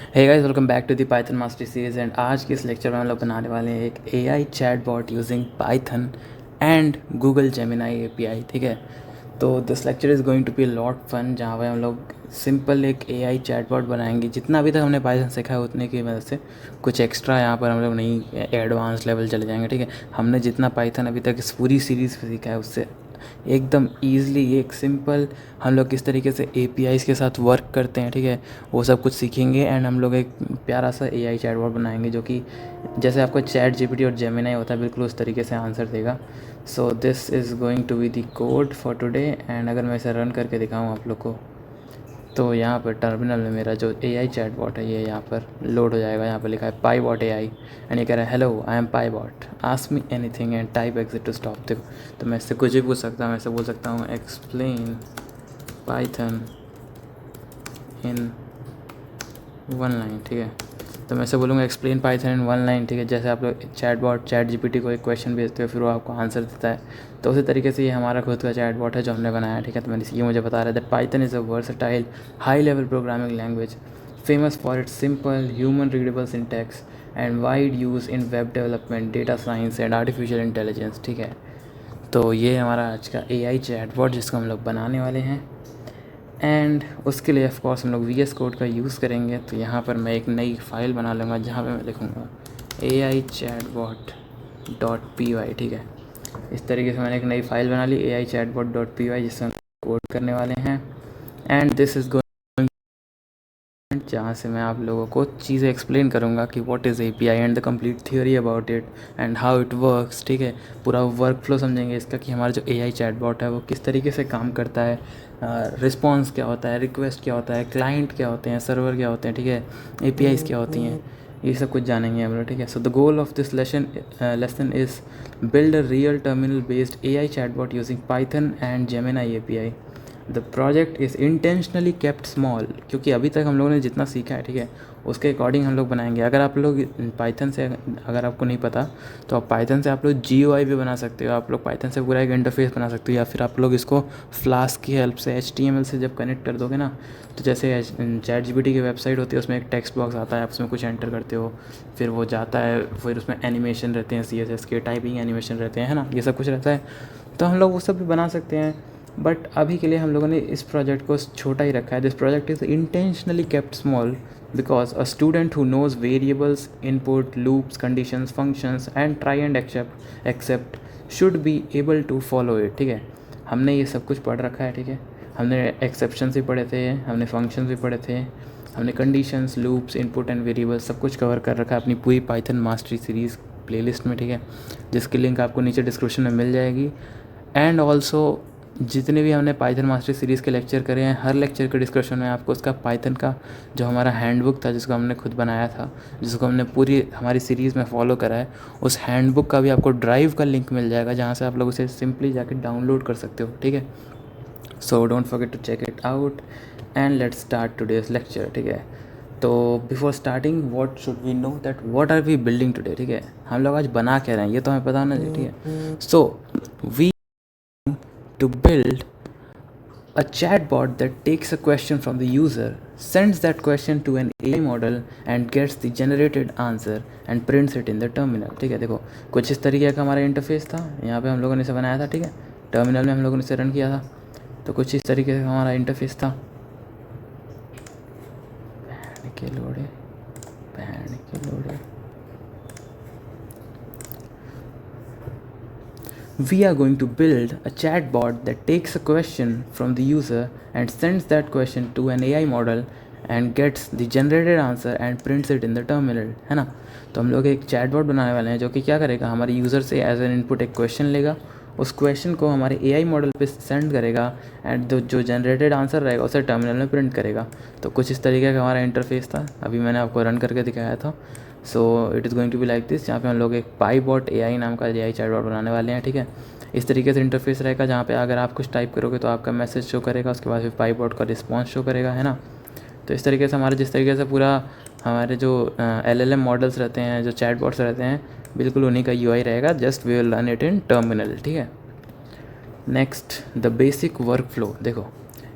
Hey guys, welcome back to the Python mastery series. And आज के इस lecture में हम लोग बनाने वाले हैं एक AI chatbot using Python and Google Gemini API. ठीक है, तो this lecture is going to be lot fun, जहाँ पे हम लोग सिंपल एक एआई चैटबॉट बनाएंगे। जितना अभी तक हमने पाइथन सीखा है उतने की वजह से कुछ एक्स्ट्रा यहाँ पर हम लोग नहीं एडवांस लेवल चले जाएंगे। ठीक है, हमने जितना पाइथन अभी तक इस पूरी सीरीज़ में सीखा है उससे एकदम ईज़िली एक सिंपल हम लोग किस तरीके से एपीआईज़ के साथ वर्क करते हैं, ठीक है, वो सब कुछ सीखेंगे। एंड हम लोग एक प्यारा सा एआई चैटबॉट बनाएंगे जो कि जैसे आपको चैट जीपीटी और जेमिनाई होता है बिल्कुल उस तरीके से आंसर देगा। So this is going to be the code for today. And अगर मैं इसे रन करके दिखाऊँ आप लोग को, तो यहाँ पर टर्मिनल में मेरा जो एआई चैटबॉट है ये यहाँ पर लोड हो जाएगा। यहाँ पर लिखा है पाईबॉट एआई एंड ये कह रहा है hello I am PyBot, ask me anything and type exit to stop. देखो, तो मैं इससे कुछ भी पूछ सकता हूँ। मैं इससे बोल सकता हूँ एक्सप्लेन पाइथन इन 1 लाइन। ठीक है, तो मैं ऐसे बोलूँगा एक्सप्लेन पाइथन इन 1 लाइन। ठीक है, जैसे आप लोग चैट जीपीटी को एक क्वेश्चन भेजते हो फिर वो आपको आंसर देता है, तो उसी तरीके से ये हमारा खुद का चैटबॉट है जो हमने बनाया है। ठीक है, तो मैंने ये मुझे बता रहा है that Python is a versatile high level programming language famous for its simple human readable syntax and wide use in web development, data science and artificial intelligence. ठीक है, तो ये हमारा आज का एआई चैटबॉट जिसको हम लोग बनाने वाले हैं। एंड उसके लिए ऑफ कोर्स हम लोग वी एस कोड का यूज़ करेंगे। तो यहाँ पर मैं एक नई फाइल बना लूँगा जहाँ पे मैं लिखूँगा AI chatbot .py। ठीक है, इस तरीके से मैंने एक नई फाइल बना ली AI chatbot .py जिससे हम कोड करने वाले हैं। एंड दिस इज़ गोइंग जहाँ से मैं आप लोगों को चीज़ें एक्सप्लेन करूँगा कि what is API and the complete theory about it and how it works. ठीक है, पूरा वर्क फ्लो समझेंगे इसका कि हमारा जो एआई चैटबॉट है वो किस तरीके से काम करता है, रिस्पॉन्स क्या होता है, रिक्वेस्ट क्या होता है, क्लाइंट क्या होते हैं, सर्वर क्या होते हैं, ठीक है, एपीआईज़ क्या होती हैं, ये सब कुछ जानेंगे हम लोग। ठीक है, so the goal of this lesson is build a real terminal based AI chatbot using Python and Gemini API. The project is intentionally kept small, क्योंकि अभी तक हम लोगों ने जितना सीखा है, ठीक है, उसके अकॉर्डिंग हम लोग बनाएंगे। अगर आप लोग पाइथन से, अगर आपको नहीं पता तो आप पाइथन से आप लोग GUI भी बना सकते हो। आप लोग पाइथन से पूरा एक इंटरफेस बना सकते हो, या फिर आप लोग इसको फ्लास्क की हेल्प से HTML से जब कनेक्ट कर दोगे ना, तो जैसे चैट जीपीटी की वेबसाइट होती है उसमें एक टेक्स्ट बॉक्स आता है, आप उसमें कुछ एंटर करते हो, फिर वो जाता है, फिर उसमें एनिमेशन रहते हैं, CSS के टाइपिंग एनिमेशन रहते हैं, है ना, ये सब कुछ रहता है। तो हम लोग वो सब भी बना सकते हैं, बट अभी के लिए हम लोगों ने इस प्रोजेक्ट को छोटा ही रखा है। This project is intentionally kept small because a student who knows variables, input, loops, conditions, functions and try and except should be able to follow it. ठीक है, हमने ये सब कुछ पढ़ रखा है। ठीक है, हमने एक्सेप्शंस भी पढ़े थे, हमने फंक्शंस भी पढ़े थे, हमने conditions, loops, input and variables सब कुछ कवर कर रखा है अपनी पूरी पाइथन मास्टरी सीरीज़ प्लेलिस्ट में। ठीक है, जिसकी लिंक आपको नीचे डिस्क्रिप्शन में मिल जाएगी। एंड ऑल्सो जितने भी हमने पाइथन मास्टरी सीरीज़ के लेक्चर करे हैं, हर लेक्चर के डिस्क्रिप्शन में आपको उसका पाइथन का जो हमारा हैंडबुक था जिसको हमने खुद बनाया था, जिसको हमने पूरी हमारी सीरीज़ में फॉलो करा है, उस हैंडबुक का भी आपको ड्राइव का लिंक मिल जाएगा जहाँ से आप लोग उसे सिंपली जाके डाउनलोड कर सकते हो। ठीक है, so don't forget to check it out and let's start today's lecture. ठीक है, तो before starting what should we know that what are we building today. ठीक है, हम लोग आज बना क्या रहे हैं ये तो हमें पता होना चाहिए। ठीक है, so we to build a chatbot that takes a question from the user, sends that question to an AI model and gets the generated answer and prints it in the terminal। ठीक है, देखो कुछ इस तरीके का हमारा interface था, यहाँ पे हम लोगों ने इसे बनाया था। ठीक है, टर्मिनल में हम लोगों ने इसे रन किया था, तो कुछ इस तरीके का हमारा इंटरफेस था। बहन के लोड़े we are going to build a chatbot that takes a question from the user and sends that question to an AI model and gets the generated answer and prints it in the terminal। है ना, तो हम लोग एक chatbot बनाने वाले हैं जो कि क्या करेगा, हमारे यूज़र से एज एन इनपुट एक क्वेश्चन लेगा, उस क्वेश्चन को हमारे AI मॉडल पे सेंड करेगा एंड जो जनरेटेड आंसर रहेगा उसे टर्मिनल में प्रिंट करेगा। तो कुछ इस तरीके का हमारा इंटरफेस था, अभी मैंने आपको रन करके दिखाया था। So it is going to be like this, यहाँ पे हम लोग एक पाईबॉट AI नाम का AI चैटबॉट बनाने वाले हैं। ठीक है, इस तरीके से इंटरफेस रहेगा जहाँ पे अगर आप कुछ टाइप करोगे तो आपका मैसेज शो करेगा, उसके बाद फिर पाईबॉट का रिस्पॉन्स शो करेगा, है ना। तो इस तरीके से हमारे जिस तरीके से पूरा हमारे जो LLM मॉडल्स रहते हैं, जो चैटबॉट्स रहते हैं, बिल्कुल उन्हीं का UI रहेगा, just we will run it in terminal. ठीक है, next the basic workflow. देखो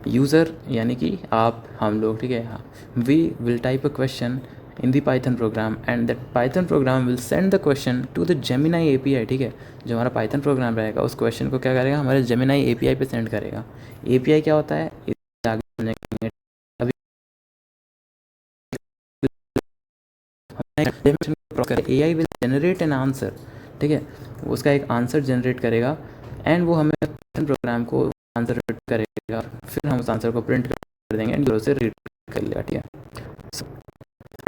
यूज़र यानी कि आप हम लोग, ठीक है, we will type a question in the Python program and that Python program will send the question to the Gemini API, ठीक है। जो हमारा पाइथन प्रोग्राम रहेगा उस क्वेश्चन को क्या करेगा, हमारे जेमिनाई एपीआई पे सेंड करेगा। एपीआई क्या होता है इससे आगे समझेंगे। अभी AI will generate an answer, ठीक है, उसका एक आंसर जनरेट करेगा एंड वो हमें पाइथन प्रोग्राम को आंसर करेगा, फिर हम उस आंसर को प्रिंट कर देंगे एंड से रीड कर लेगा, ठीक है।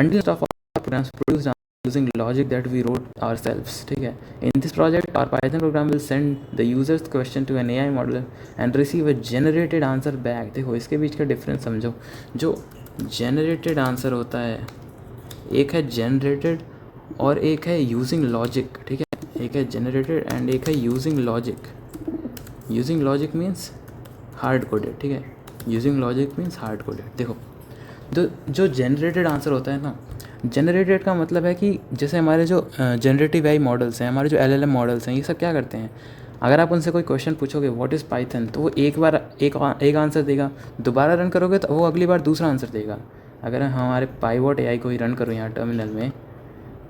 Until of our programs produced using logic that we wrote ourselves, ठीक है। In this project our Python program will send the user's question to an AI model and receive a generated answer back। देखो इसके बीच का difference समझो। जो generated answer होता है, एक है generated और एक है using logic, ठीक है। एक है generated एंड एक है using logic। using logic means hard coded, ठीक है। using logic means hard coded. देखो जो जनरेटेड आंसर होता है ना, जनरेटेड का मतलब है कि जैसे हमारे जो जनरेटिव एआई मॉडल्स हैं, हमारे जो एलएलएम मॉडल्स हैं, ये सब क्या करते हैं, अगर आप उनसे कोई क्वेश्चन पूछोगे व्हाट इज़ पाइथन, तो वो एक बार एक आंसर देगा, दोबारा रन करोगे तो वो अगली बार दूसरा आंसर देगा। अगर हमारे पाइवॉट एआई को ही रन करो यहाँ टर्मिनल में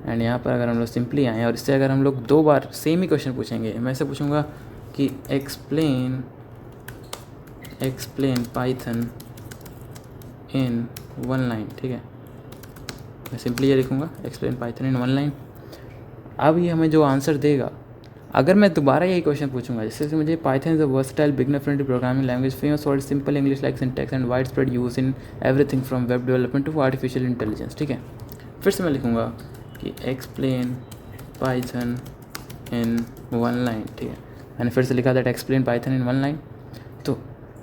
एंड यहाँ पर अगर हम लोग सिंपली आएँ और इससे अगर हम लोग 2 बार सेम ही क्वेश्चन पूछेंगे, मैं ऐसे पूछूँगा कि एक्सप्लेन पाइथन इन 1 लाइन, ठीक है। मैं सिंपली ये लिखूँगा एक्सप्लेन पाइथन इन 1 लाइन। अब ये हमें जो आंसर देगा, अगर मैं दोबारा यही क्वेश्चन पूछूंगा, जैसे कि मुझे Python is a versatile beginner friendly programming language famous for simple English like syntax and widespread use in everything from web development to artificial intelligence, ठीक है। फिर से मैं लिखूँगा कि एक्सप्लेन पाइथन इन 1 लाइन, ठीक है। मैंने फिर से लिखा that explain Python in 1 line. तो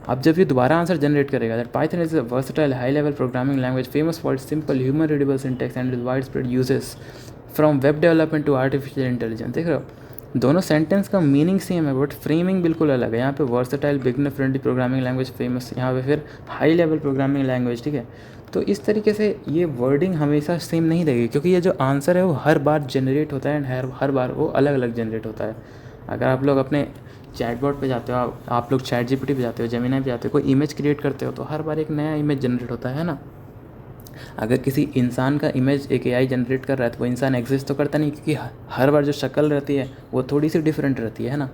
अब जब ये दोबारा आंसर जनरेट करेगा that Python is a versatile high level programming language famous for simple human readable syntax and widespread uses from web development to artificial intelligence. देख रहे हो, दोनों सेंटेंस का मीनिंग सेम है बट फ्रेमिंग बिल्कुल अलग है। यहाँ पे versatile beginner friendly programming language famous, यहाँ पे फिर हाई लेवल प्रोग्रामिंग लैंग्वेज, ठीक है। तो इस तरीके से ये वर्डिंग हमेशा सेम नहीं रहेगी, क्योंकि ये जो आंसर है वो हर बार जनरेट होता है एंड हर बार वो अलग अलग जनरेट होता है। अगर आप लोग अपने चैटबॉट पे जाते हो, आप लोग चैट जीपीटी पे जाते हो, जेमिनाई पे जाते हो, कोई इमेज क्रिएट करते हो, तो हर बार एक नया इमेज जनरेट होता है ना। अगर किसी इंसान का इमेज एक एआई जनरेट कर रहा है तो वो इंसान एग्जिस्ट तो करता नहीं, क्योंकि हर बार जो शक्ल रहती है वो थोड़ी सी डिफरेंट रहती है ना।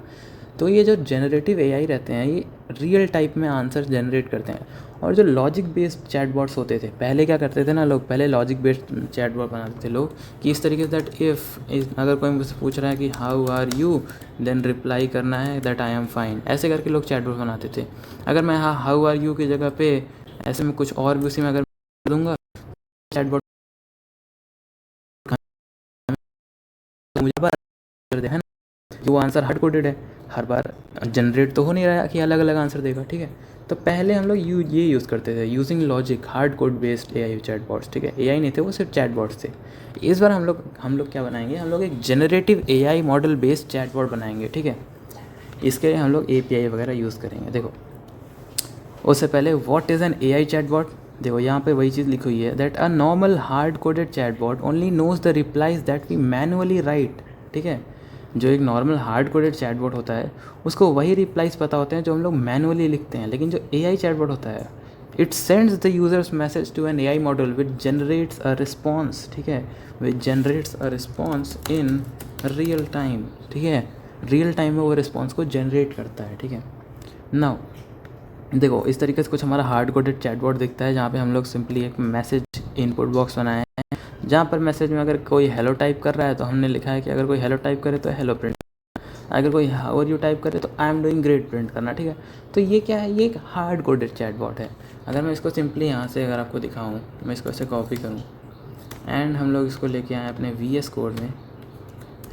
तो ये जो जनरेटिव एआई रहते हैं ये रियल टाइप में आंसर जनरेट करते हैं। और जो लॉजिक बेस्ड चैटबॉट्स होते थे, पहले क्या करते थे ना लोग, पहले लॉजिक बेस्ड चैटबॉट बनाते थे लोग कि इस तरीके से दैट इफ़ अगर कोई मुझसे पूछ रहा है कि how are you, then reply करना है दैट आई एम फाइन, ऐसे करके लोग चैटबॉट बनाते थे। अगर मैं हाँ हाउ आर यू की जगह पे ऐसे में कुछ और भी उसी में अगर दूंगा चैटबॉट मुझे बार कर दे, है ना। वो आंसर हार्ड कोडेड है, हर बार जनरेट तो हो नहीं रहा कि अलग अलग आंसर देगा, ठीक है। तो पहले हम लोग ये यूज़ करते थे using logic hard code based AI chatbots, ठीक है। एआई नहीं थे, वो सिर्फ चैटबॉट्स थे। इस बार हम लोग क्या बनाएंगे, हम लोग एक generative AI model based chatbot बनाएंगे, ठीक है। इसके लिए हम लोग एपीआई वगैरह यूज़ करेंगे। देखो उससे पहले what is an AI chatbot, देखो यहाँ पे वही चीज़ लिखी हुई है that a normal hard coded chatbot only knows the replies that we manually write, ठीक है। जो एक नॉर्मल हार्ड कोडेड चैटबॉट होता है उसको वही रिप्लाइज पता होते हैं जो हम लोग मैनुअली लिखते हैं। लेकिन जो एआई चैटबॉट होता है it sends the users message to an AI model which generates a response, ठीक है, which generates a response in real time, ठीक है। रियल टाइम में वो रिस्पॉन्स को जनरेट करता है, ठीक है। नाउ देखो इस तरीके से कुछ हमारा हार्ड कोडेड चैटबॉट दिखता है, जहाँ पे हम लोग सिंपली एक मैसेज इनपुट बॉक्स बनाए हैं, जहाँ पर मैसेज में अगर कोई हेलो टाइप कर रहा है तो हमने लिखा है कि अगर कोई हेलो टाइप करे तो हेलो प्रिंट, अगर कोई हाउ आर यू टाइप करे तो आई एम डूइंग ग्रेट प्रिंट करना, ठीक है। तो ये क्या है, ये एक हार्ड कोडेड चैटबॉट है। अगर मैं इसको सिंपली यहाँ से अगर आपको दिखाऊँ, मैं इसको ऐसे कॉपी करूँ एंड हम लोग इसको लेके आए अपने VS कोड में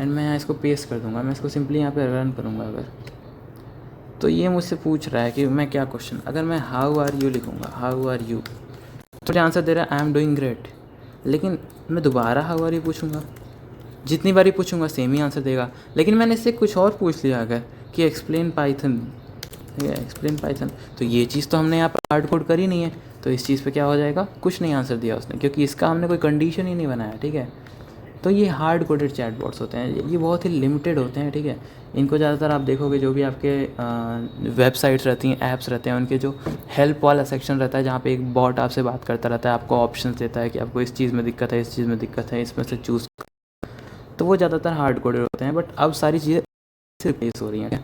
एंड मैं यहाँ इसको पेस्ट कर दूँगा, मैं इसको सिंपली यहाँ पर रन करूँगा अगर, तो ये मुझसे पूछ रहा है कि मैं क्या क्वेश्चन, अगर मैं हाउ आर यू लिखूँगा, हाउ आर यू, तो मुझे आंसर दे रहा है आई एम डूइंग ग्रेट। लेकिन मैं दोबारा हाउ आर यू पूछूँगा, जितनी बार ही पूछूँगा सेम ही आंसर देगा। लेकिन मैंने इससे कुछ और पूछ लिया अगर कि एक्सप्लेन पाइथन, ठीक है, एक्सप्लेन पाइथन, तो ये चीज़ तो हमने यहाँ पर हार्ड कोड करी नहीं है, तो इस चीज़ पे क्या हो जाएगा, कुछ नहीं आंसर दिया उसने, क्योंकि इसका हमने कोई कंडीशन ही नहीं बनाया, ठीक है। तो ये हार्ड कोडेड चैटबॉट्स होते हैं, ये बहुत ही लिमिटेड होते हैं, ठीक है। इनको ज़्यादातर आप देखोगे जो भी आपके वेबसाइट्स रहती हैं, ऐप्स रहते हैं, उनके जो हेल्प वाला सेक्शन रहता है जहाँ पे एक बॉट आपसे बात करता रहता है, आपको ऑप्शंस देता है कि आपको इस चीज़ में दिक्कत है, इस चीज़ में दिक्कत है, इसमें से चूज़, तो वो ज़्यादातर हार्ड कोडेड होते हैं। बट अब सारी चीज़ें रिप्लेस हो रही हैं।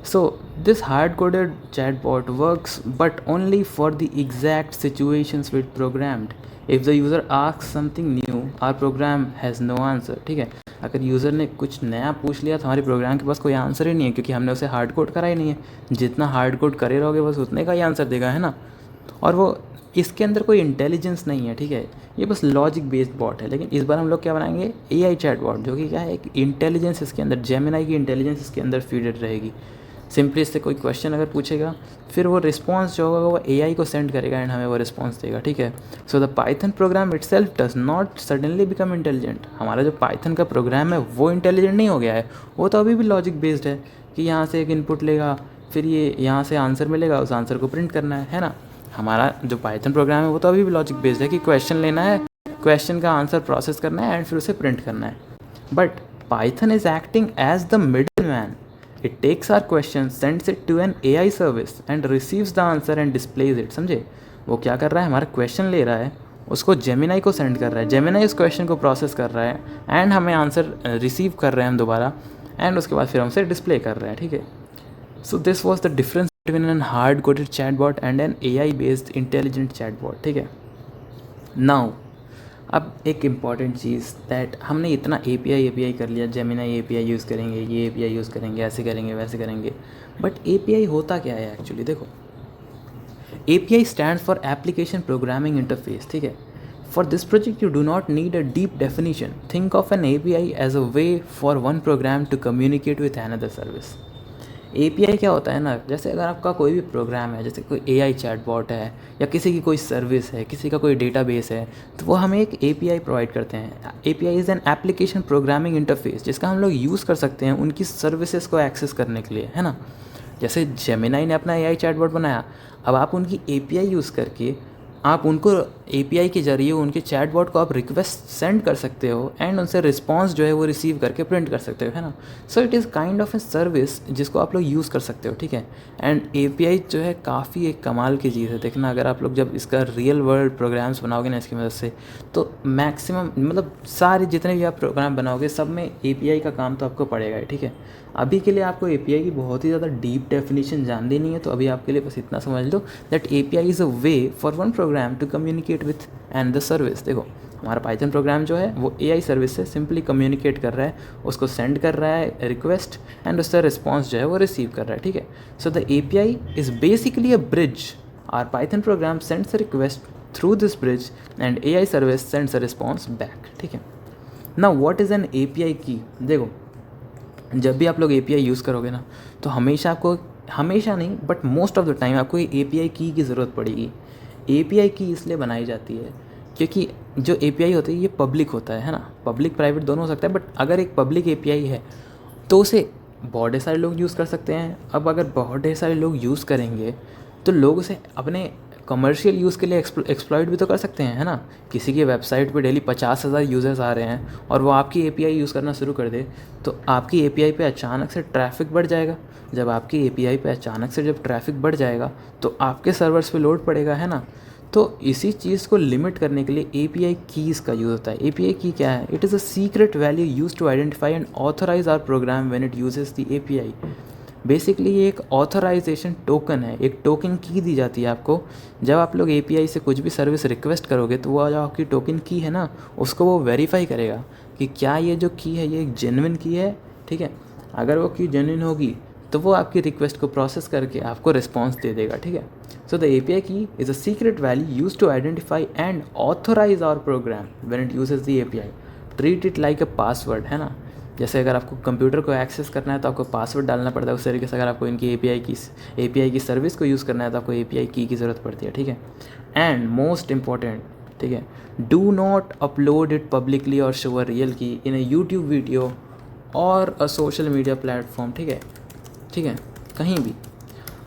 So this hard-coded chatbot works but only for the exact situations with programmed. If the user asks something new, our program has no answer. ठीक है, अगर यूज़र ने कुछ नया पूछ लिया तो हमारे प्रोग्राम के पास कोई आंसर ही नहीं है, क्योंकि हमने उसे हार्ड कोड करा ही नहीं है। जितना हार्ड कोड करे रहोगे बस उतने का ही आंसर देगा, है ना। और वो इसके अंदर कोई इंटेलिजेंस नहीं है, ठीक है, ये बस लॉजिक बेस्ड बॉट है। लेकिन इस बार हम लोग क्या बनाएंगे, एआई चैट बॉट, जो कि क्या है, एक इंटेलिजेंस इसके अंदर, जेमिनाई की इंटेलिजेंस इसके अंदर फीडेड रहेगी। सिंपली इससे कोई क्वेश्चन अगर पूछेगा, फिर वो रिस्पॉन्स जो होगा वो एआई को सेंड करेगा एंड हमें वो रिस्पॉन्स देगा, ठीक है। So the Python programme itself does not suddenly become intelligent. हमारा जो पाइथन का प्रोग्राम है वो इंटेलिजेंट नहीं हो गया है, वो तो अभी भी लॉजिक बेस्ड है कि यहाँ से एक इनपुट लेगा, फिर ये यहाँ से आंसर मिलेगा, उस आंसर को प्रिंट करना है ना। हमारा जो पाइथन प्रोग्राम है वो तो अभी भी लॉजिक बेस्ड है कि क्वेश्चन लेना है, क्वेश्चन का आंसर प्रोसेस करना है एंड फिर उसे प्रिंट करना है। But Python is acting as the middle man. It takes our question, sends it to an AI service and receives the answer and displays it. समझे, वो क्या कर रहा है, हमारा क्वेश्चन ले रहा है, उसको जेमिनाई को सेंड कर रहा है, जेमिनाई उस क्वेश्चन को प्रोसेस कर रहा है एंड हमें आंसर रिसीव कर रहे हैं हम दोबारा, एंड उसके बाद फिर हमसे डिस्प्ले कर रहे हैं, ठीक है। So this was the difference between an hard coded chatbot and an AI based intelligent chatbot, ठीक है। नाउ अब एक इम्पॉर्टेंट चीज़, दैट हमने इतना API कर लिया, जेमिनाई API यूज़ करेंगे, ये API यूज़ करेंगे, ऐसे करेंगे वैसे करेंगे, बट API होता क्या है एक्चुअली। देखो, API stands for application programming interface, ठीक है। For this project you do not need a deep definition, think of an API as a way for one program to communicate with another service. API क्या होता है ना, जैसे अगर आपका कोई भी प्रोग्राम है, जैसे कोई AI चैटबॉट है या किसी की कोई सर्विस है, किसी का कोई डेटाबेस है, तो वो हमें एक API प्रोवाइड करते हैं। API is an application programming interface, जिसका हम लोग यूज़ कर सकते हैं उनकी सर्विसेज को एक्सेस करने के लिए, है ना। जैसे जेमिनाई ने अपना AI चैटबॉट बनाया, अब आप उनकी API यूज़ करके आप उनको API के ज़रिए उनके चैटबॉट को आप रिक्वेस्ट सेंड कर सकते हो एंड उनसे रिस्पांस जो है वो रिसीव करके प्रिंट कर सकते हो, है ना। सो it is kind of a service जिसको आप लोग यूज़ कर सकते हो, ठीक है। एंड API जो है काफ़ी एक कमाल की चीज़ है। देखना, अगर आप लोग जब इसका रियल वर्ल्ड प्रोग्राम्स बनाओगे ना इसकी मदद से, तो मैक्सिमम मतलब सारे जितने भी आप प्रोग्राम बनाओगे सब में API का काम तो आपको पड़ेगा ही, ठीक है। अभी के लिए आपको API की बहुत ही ज़्यादा डीप डेफिनेशन जाननी नहीं है, तो अभी आपके लिए बस इतना समझ लो that API is a way for one program to communicate with and the service. देखो, हमारा पाइथन प्रोग्राम जो है वो AI सर्विस से सिंपली कम्युनिकेट कर रहा है, उसको सेंड कर रहा है रिक्वेस्ट एंड उसका रिस्पॉन्स जो है वो रिसीव कर रहा है, ठीक है। So the API is basically a bridge, our Python program sends a request through this bridge and AI service sends a response back, ठीक है। Now what is an API key. देखो, जब भी आप लोग API यूज़ करोगे ना, तो हमेशा नहीं but most of the time आपको ये API की ज़रूरत पड़ेगी। API की इसलिए बनाई जाती है क्योंकि जो API होता है ये पब्लिक होता है ना, पब्लिक प्राइवेट दोनों हो सकता है, बट अगर एक पब्लिक API है तो उसे बहुत ढेर सारे लोग यूज़ कर सकते हैं। अब अगर बहुत ढेर सारे लोग यूज़ करेंगे तो लोग उसे अपने कमर्शियल यूज़ के लिए एक्सप्लॉइट भी तो कर सकते हैं, है ना। किसी की वेबसाइट पे डेली 50,000 यूज़र्स आ रहे हैं और वो आपकी API यूज़ करना शुरू कर दे, तो आपकी API पे अचानक से ट्रैफिक बढ़ जाएगा। जब आपकी API पे अचानक से जब ट्रैफिक बढ़ जाएगा तो आपके सर्वर्स पे लोड पड़ेगा, है ना। तो इसी चीज़ को लिमिट करने के लिए API कीज़ का यूज़ होता है। API की क्या है? It is a secret value use to identify and authorize our program when it uses the API। Basically ये एक ऑथराइजेशन टोकन है, एक टोकन की दी जाती है आपको। जब आप लोग API से कुछ भी सर्विस रिक्वेस्ट करोगे तो वो जो आपकी टोकन की है ना, उसको वो वेरीफाई करेगा कि क्या ये जो की है ये एक जेन्युइन की है, ठीक है। अगर वो की जेन्युइन होगी तो वो आपकी रिक्वेस्ट को प्रोसेस करके आपको रिस्पॉन्स दे देगा, ठीक है। So the API key is a secret value use to identify and authorize our program when it uses the API। Treat it like a password, है ना। जैसे अगर आपको कंप्यूटर को एक्सेस करना है तो आपको पासवर्ड डालना पड़ता है, उस तरीके से अगर आपको इनकी API की सर्विस को यूज़ करना है तो आपको API की ज़रूरत पड़ती है, ठीक है। एंड मोस्ट इम्पॉर्टेंट, ठीक है, do not upload it publicly और शो अ रियल की इन अ यूट्यूब वीडियो और अ सोशल मीडिया प्लेटफॉर्म, ठीक है, ठीक है। कहीं भी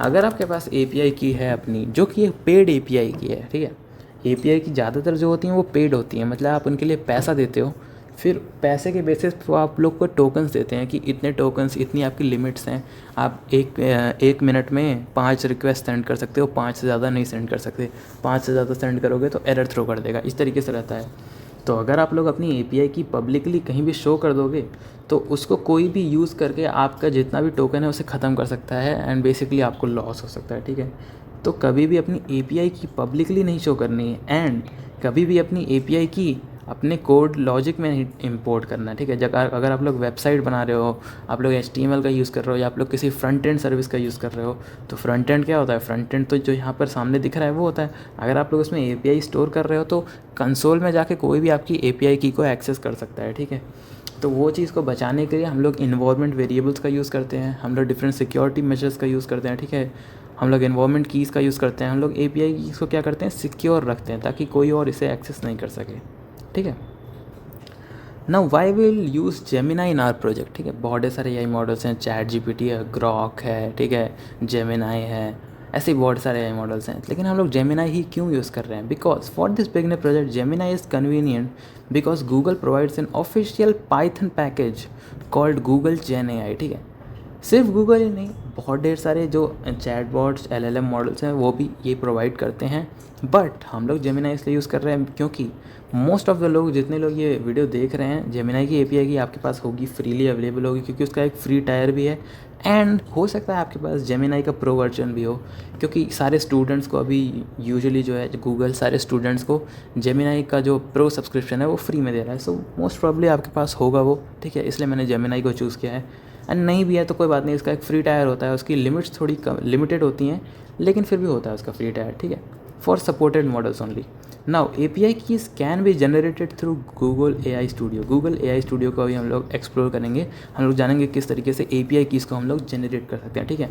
अगर आपके पास API की है अपनी, जो कि एक पेड API की है, ठीक है। API की ज़्यादातर जो होती हैं वो पेड होती हैं, मतलब आप उनके लिए पैसा देते हो फिर पैसे के बेसिस पे आप लोग को टोकन्स देते हैं कि इतने टोकन्स, इतनी आपकी लिमिट्स हैं, आप एक मिनट में 5 रिक्वेस्ट सेंड कर सकते हो, 5 से ज़्यादा नहीं सेंड कर सकते, 5 से ज़्यादा सेंड करोगे तो एरर थ्रो कर देगा, इस तरीके से रहता है। तो अगर आप लोग अपनी एपीआई की पब्लिकली कहीं भी शो कर दोगे तो उसको कोई भी यूज़ करके आपका जितना भी टोकन है उसे ख़त्म कर सकता है एंड बेसिकली आपको लॉस हो सकता है, ठीक है। तो कभी भी अपनी एपीआई की पब्लिकली नहीं शो करनी है एंड कभी भी अपनी एपीआई की अपने कोड लॉजिक में नहीं इंपोर्ट करना है, ठीक है। अगर आप लोग वेबसाइट बना रहे हो, आप लोग HTML का यूज़ कर रहे हो या आप लोग किसी फ्रंट एंड सर्विस का यूज़ कर रहे हो, तो फ्रंट एंड क्या होता है? फ्रंट एंड तो जो यहाँ पर सामने दिख रहा है वो होता है। अगर आप लोग उसमें API स्टोर कर रहे हो तो कंसोल में जाके कोई भी आपकी API की को एक्सेस कर सकता है, ठीक है। तो वो चीज़ को बचाने के लिए हम लोग इन्वॉल्वमेंट वेरिएबल्स का यूज़ करते हैं, हम लोग डिफरेंट सिक्योरिटी मेजर्स का यूज़ करते हैं, ठीक है। हम लोग इन्वॉल्वमेंट कीज़ का यूज़ करते हैं, हम लोग API कीज़ को क्या करते हैं? सिक्योर रखते हैं ताकि कोई और इसे एक्सेस नहीं कर सके, ठीक है। Now why will use Gemini in our project, ठीक है। बहुत सारे AI मॉडल्स हैं, ChatGPT है, ग्रॉक है, ठीक है, जेमिनाई है, ऐसे बहुत सारे AI मॉडल्स हैं, लेकिन हम लोग जेमिनाई ही क्यों यूज़ कर रहे हैं? Because for this beginner project Gemini is convenient because Google provides an official Python package called Google gen AI, ठीक है। सिर्फ गूगल ही नहीं, बहुत ढेर सारे जो चैटबॉट्स LLM मॉडल्स हैं वो भी ये प्रोवाइड करते हैं, बट हम लोग जेमिनाई इसलिए यूज़ कर रहे हैं क्योंकि मोस्ट ऑफ द लोग, जितने लोग ये वीडियो देख रहे हैं, जेमिनाई की API की आपके पास होगी, फ्रीली अवेलेबल होगी, क्योंकि उसका एक फ्री टायर भी है एंड हो सकता है आपके पास जेमिनाई का प्रो वर्जन भी हो, क्योंकि सारे स्टूडेंट्स को अभी यूजुअली जो है गूगल सारे स्टूडेंट्स को जेमिनाई का जो प्रो सब्सक्रिप्शन है वो फ्री में दे रहा है। सो मोस्ट प्रॉब्ली आपके पास होगा वो, ठीक है, इसलिए मैंने जेमिनाई को चूज़ किया है। एंड नहीं भी है तो कोई बात नहीं, इसका एक फ्री टायर होता है, उसकी लिमिट्स थोड़ी कम लिमिटेड होती हैं, लेकिन फिर भी होता है उसका फ्री टायर, ठीक है, for supported models only. Now API keys can be generated through Google AI studio. Google AI studio को भी हम लोग एक्सप्लोर करेंगे, हम लोग जानेंगे किस तरीके से API कीज़ को हम लोग जनरेट कर सकते हैं, ठीक है।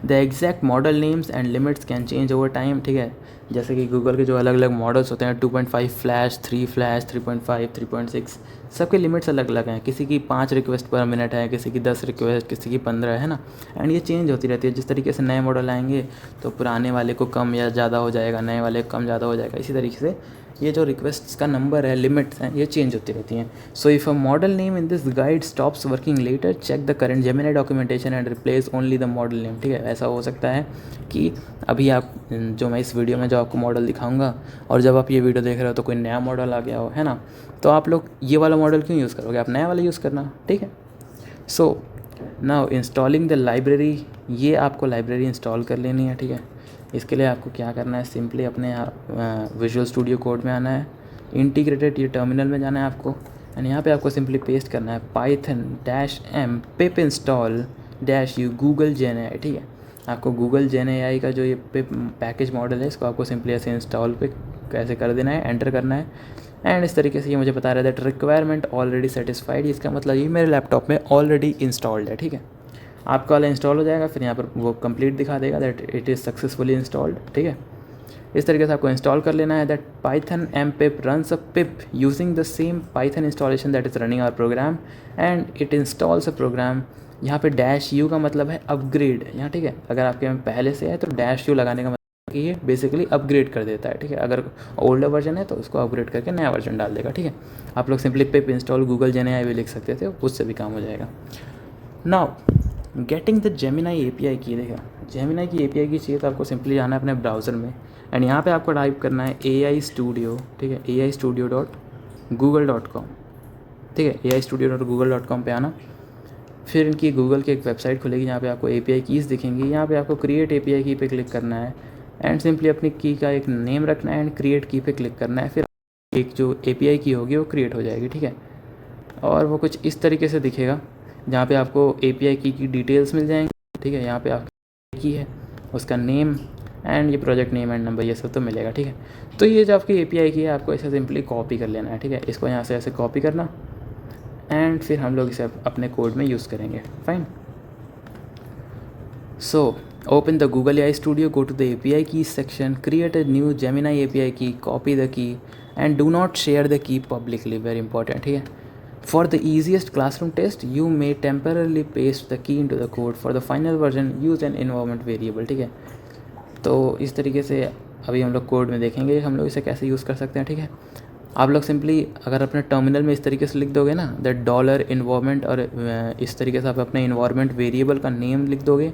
The exact model names and limits can change over time, ठीक है। जैसे कि गूगल के जो अलग अलग मॉडल्स होते हैं, 2.5 फ्लैश, 3 फ्लैश, 3.5, 3.6, सबके लिमिट्स अलग अलग हैं। किसी की 5 रिक्वेस्ट पर मिनट है, किसी की 10 रिक्वेस्ट, किसी की 15 है ना। एंड ये चेंज होती रहती है, जिस तरीके से नए मॉडल आएंगे तो पुराने वाले को कम या ज़्यादा हो जाएगा, नए वाले को कम ज़्यादा हो जाएगा। इसी तरीके से ये जो रिक्वेस्ट्स का नंबर है, लिमिट्स हैं, ये चेंज होती रहती हैं। So if a model name in this guide stops working later, check the current Gemini documentation and replace only the model name, ठीक है। ऐसा हो सकता है कि अभी आप जो मैं इस वीडियो में जो आपको मॉडल दिखाऊंगा और जब आप ये वीडियो देख रहे हो तो कोई नया मॉडल आ गया हो, है ना, तो आप लोग ये वाला मॉडल क्यों यूज़ करोगे, आप नया वाला यूज़ करना, ठीक है। So now installing the library, ये आपको लाइब्रेरी इंस्टॉल कर लेनी है, ठीक है। इसके लिए आपको क्या करना है, सिंपली अपने विजुअल स्टूडियो कोड में आना है, इंटीग्रेटेड ये टर्मिनल में जाना है आपको, एंड यहाँ पे आपको सिंपली पेस्ट करना है python-m pip install -u Google जेन AI, ठीक है। आपको गूगल जेन AI का जो ये पिप पैकेज मॉडल है, इसको आपको सिंपली ऐसे इंस्टॉल पे कैसे कर देना है, एंटर करना है। एंड इस तरीके से ये मुझे बता रहा है दैट रिक्वायरमेंट ऑलरेडी सेटिस्फाइड, इसका मतलब ये मेरे लैपटॉप में ऑलरेडी इंस्टॉल्ड है, ठीक है। आपका वाला इंस्टॉल हो जाएगा, फिर यहाँ पर वो कंप्लीट दिखा देगा that it is successfully installed, ठीक है। इस तरीके से आपको इंस्टॉल कर लेना है that python-m pip runs a pip using the same python installation that is running our program and it installs a program। यहाँ पे -u का मतलब है अपग्रेड यहाँ, ठीक है। अगर आपके में पहले से है तो -u लगाने का मतलब कि ये बेसिकली अपग्रेड कर देता है, ठीक है। अगर ओल्डर वर्जन है तो उसको अपग्रेड करके नया वर्जन डाल देगा, ठीक है। आप लोग सिंपली पिप इंस्टॉल गूगल जेन AI भी लिख सकते थे, उससे भी काम हो जाएगा। Now getting the Gemini API की, देखा जेमिनाई की API की चाहिए तो आपको सिंपली जाना है अपने ब्राउज़र में एंड यहाँ पे आपको टाइप करना है AI स्टूडियो, ठीक है, aistudio.google.com, ठीक है। aistudio.google.com पे आना, फिर इनकी गूगल की एक वेबसाइट खुलेगी जहाँ पे आपको API कीज़ दिखेंगी। यहाँ पे आपको क्रिएट API की पे क्लिक करना है एंड सिंपली अपनी की का एक नेम रखना है एंड क्रिएट की पे क्लिक करना है, फिर एक जो API की होगी वो क्रिएट हो जाएगी, ठीक है। और वो कुछ इस तरीके से दिखेगा जहाँ पे आपको API की डिटेल्स मिल जाएंगी, ठीक है। यहाँ पे आपकी की है, उसका नेम एंड ये प्रोजेक्ट नेम एंड नंबर, ये सब तो मिलेगा, ठीक है। तो ये जो आपकी API की है आपको ऐसे सिंपली कॉपी कर लेना है, ठीक है। इसको यहाँ से ऐसे कॉपी करना एंड फिर हम लोग इसे अपने कोड में यूज़ करेंगे, fine. So open the Google AI studio, go to the API key section, create a new Gemini API key, copy the key and do not share the key publicly, very important, ठीक है। For the easiest classroom test, you may temporarily paste the key into the code. For the final version, use an environment variable, ठीक है। तो इस तरीके से अभी हम लोग कोड में देखेंगे हम लोग इसे कैसे यूज़ कर सकते हैं, ठीक है। आप लोग सिंपली अगर अपने टर्मिनल में इस तरीके से लिख दोगे ना दैट डॉलर इन्वायरमेंट, और इस तरीके से आप अपने इन्वायरमेंट वेरिएबल का नेम लिख दोगे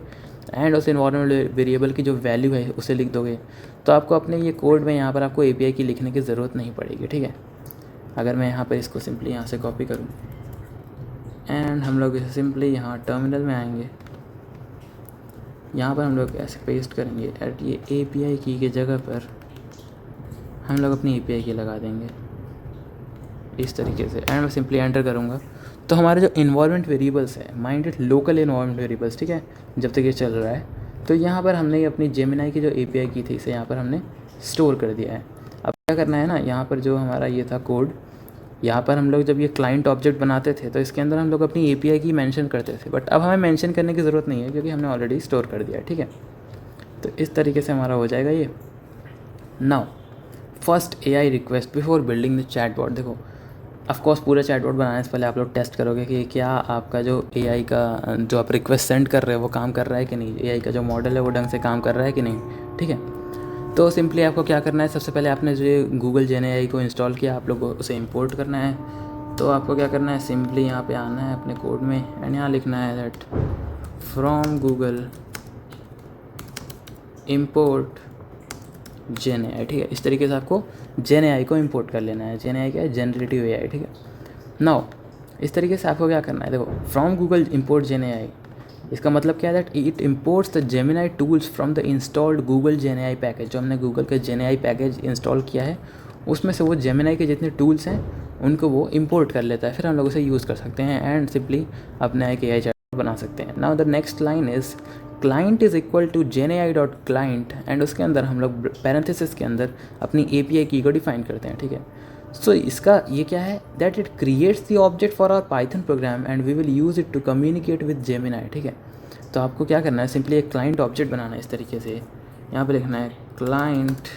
एंड उस इन्वायरमेंट वेरिएबल की जो वैल्यू है उसे लिख दोगे, तो आपको अपने ये कोड में यहाँ पर आपको एपीआई की लिखने की ज़रूरत नहीं पड़ेगी, ठीक है। अगर मैं यहाँ पर इसको सिंपली यहाँ से कॉपी करूँ एंड हम लोग इसे सिंपली यहाँ टर्मिनल में आएंगे, यहाँ पर हम लोग ऐसे पेस्ट करेंगे एट ये एपीआई की के जगह पर हम लोग अपनी एपीआई की लगा देंगे इस तरीके से एंड मैं सिंपली एंटर करूँगा। तो हमारे जो इन्वायरमेंट वेरिएबल्स है, माइंडेड लोकल इन्वायरमेंट वेरिएबल्स, ठीक है, जब तक ये चल रहा है, तो यहाँ पर हमने अपनी जेमिनाई की जो एपीआई की थी इसे यहाँ पर हमने स्टोर कर दिया है। अब क्या करना है ना, यहाँ पर जो हमारा ये था कोड, यहाँ पर हम लोग जब ये क्लाइंट ऑब्जेक्ट बनाते थे तो इसके अंदर हम लोग अपनी एपीआई की मेंशन करते थे, बट अब हमें मेंशन करने की ज़रूरत नहीं है क्योंकि हमने ऑलरेडी स्टोर कर दिया है, ठीक है। तो इस तरीके से हमारा हो जाएगा ये। Now first AI request before building the chatbot. देखो ऑफकोर्स पूरा चैटबॉट बनाने से पहले आप लोग टेस्ट करोगे कि क्या आपका जो एआई का जो आप रिक्वेस्ट सेंड कर रहे हो वो काम कर रहा है कि नहीं, एआई का जो मॉडल है वो ढंग से काम कर रहा है कि नहीं, ठीक है। तो सिंपली आपको क्या करना है, सबसे पहले आपने जो गूगल जेन एआई को इंस्टॉल किया आप लोग को उसे इंपोर्ट करना है। तो आपको क्या करना है, सिंपली यहाँ पे आना है अपने कोड में एंड यहाँ लिखना है that from Google import Gen AI, ठीक है। इस तरीके से आपको जेन एआई को इंपोर्ट कर लेना है। जेन एआई क्या है, जनरेटिव एआई, ठीक है। नाउ इस तरीके से आपको क्या करना है, देखो from Google import Gen AI, इसका मतलब क्या है that it imports the Gemini tools from the installed Google Gen AI package. जो हमने गूगल का जेन एआई पैकेज इंस्टॉल किया है उसमें से वो जेमिनाई के जितने टूल्स हैं उनको वो इंपोर्ट कर लेता है, फिर हम लोग उसे यूज़ कर सकते हैं एंड सिंपली अपना एक एआई चैटबॉट बना सकते हैं। Now the next line is client is equal to genai.client and उसके अंदर हम लोग पैरेंथेसिस के अंदर अपनी एपीआई की को डिफाइन करते हैं, ठीक है। सो इसका ये क्या है that it creates the object for our Python program and we will use it to communicate with Gemini, ठीक है। तो आपको क्या करना है, सिंपली एक क्लाइंट ऑब्जेक्ट बनाना है इस तरीके से, यहाँ पे लिखना है client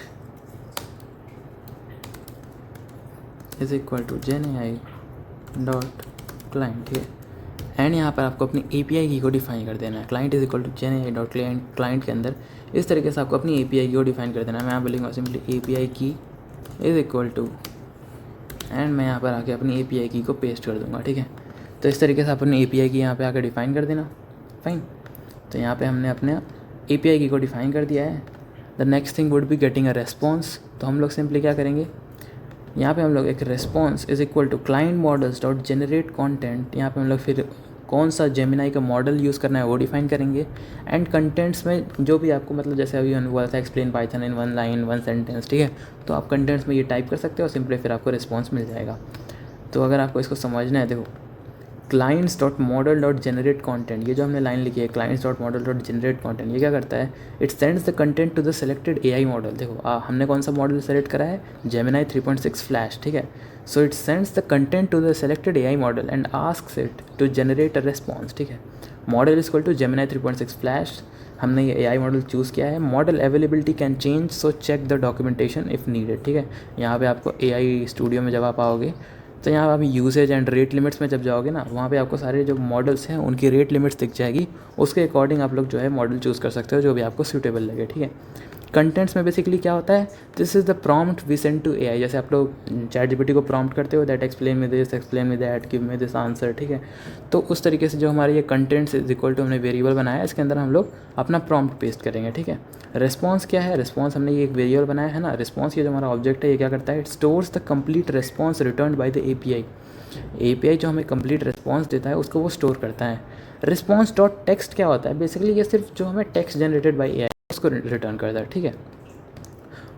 is equal to genai.client, ठीक है। एंड यहाँ पर आपको अपनी एपीआई की को डिफाइन कर देना है। Client is equal to genai.client के अंदर इस तरीके से आपको अपनी एपीआई की को डिफाइन कर देना है। मैं यहाँ बोलूँगा सिंपली एपीआई की इज इक्वल टू एंड मैं यहाँ पर आके अपनी एपीआई की को पेस्ट कर दूँगा, ठीक है। तो इस तरीके से अपनी एपीआई की यहाँ पे आकर डिफाइन कर देना, फाइन। तो यहाँ पे हमने अपने एपीआई की को डिफाइन कर दिया है। The next thing would be getting a response. तो हम लोग सिंपली क्या करेंगे, यहाँ पे हम लोग एक response is equal to client models dot generate content, यहाँ पे हम लोग फिर कौन सा जेमिनाई का मॉडल यूज़ करना है वो डिफाइन करेंगे एंड कंटेंट्स में जो भी आपको मतलब जैसे अभी मैंने बोला था explain Python in 1 line 1 sentence, ठीक है। तो आप कंटेंट्स में ये टाइप कर सकते हो, सिंपली फिर आपको रिस्पॉन्स मिल जाएगा। तो अगर आपको इसको समझना है, देखो clients dot model dot generate content, ये जो हमने लाइन लिखी है clients dot model dot generate content, ये क्या करता है, it sends the content to the selected AI model. देखो हमने कौन सा मॉडल सेलेक्ट करा है, जेमिनाई 3.6 फ्लैश, ठीक है। So it sends the content to the selected AI model and asks it to generate a response, ठीक है। Model is equal to Gemini 3.6 flash, हमने ये एआई मॉडल चूज़ किया है। Model availability can change so check the documentation if needed, ठीक है। यहाँ पे आपको एआई स्टूडियो में जब आप आओगे तो यहाँ आप यूसेज एंड रेट लिमिट्स में जब जाओगे ना, वहाँ पे आपको सारे जो मॉडल्स हैं उनकी रेट लिमिट्स दिख जाएगी, उसके अकॉर्डिंग आप लोग जो है मॉडल चूज़ कर सकते हो जो भी आपको सूटेबल लगे, ठीक है। कंटेंट्स में बेसिकली क्या होता है, this is the prompt we send to AI. जैसे आप लोग चैट जीपीटी को प्रॉम्प्ट करते हो that explain me this, explain me that, give me this answer, ठीक है। तो उस तरीके से जो हमारे ये कंटेंट्स इज इक्वल टू हमने वेरिएबल बनाया है, इसके अंदर हम लोग अपना प्रॉम्प्ट पेस्ट करेंगे, ठीक है। रिस्पॉन्स क्या है, रिस्पॉन्स हमने ये एक वेरिएबल बनाया है ना। रिस्पॉन्स ये जो हमारा ऑब्जेक्ट है ये क्या करता है, it stores the complete response return by the API. API जो हमें कंप्लीट रिस्पॉन्स देता है उसको वो स्टोर करता है। रिस्पॉन्स डॉट टेक्स्ट क्या होता है, बेसिकली ये सिर्फ जो हमें टेक्स्ट जनरेटेड बाय एआई उसको रिटर्न करता है, ठीक है।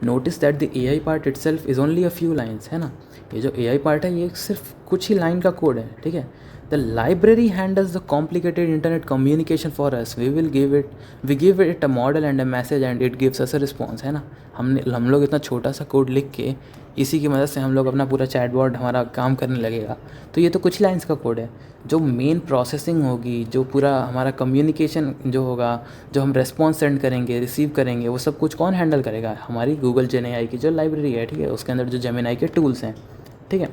Notice that the AI part itself is only a few lines, है ना। ये जो एआई पार्ट है ये सिर्फ कुछ ही लाइन का कोड है, ठीक है। The library handles the complicated internet communication for us, we give it a model and a message and it gives us a response, है ना। हम लोग इतना छोटा सा कोड लिख के इसी की मदद से हम लोग अपना पूरा चैटबॉट हमारा काम करने लगेगा। तो ये तो कुछ लाइन्स का कोड है, जो मेन प्रोसेसिंग होगी, जो पूरा हमारा कम्युनिकेशन जो होगा, जो हम रेस्पॉन्स सेंड करेंगे, रिसीव करेंगे, वो सब कुछ कौन हैंडल करेगा, हमारी गूगल जेन एआई की जो लाइब्रेरी है, ठीक है। उसके अंदर जो जेमिनाई के टूल्स हैं, ठीक है।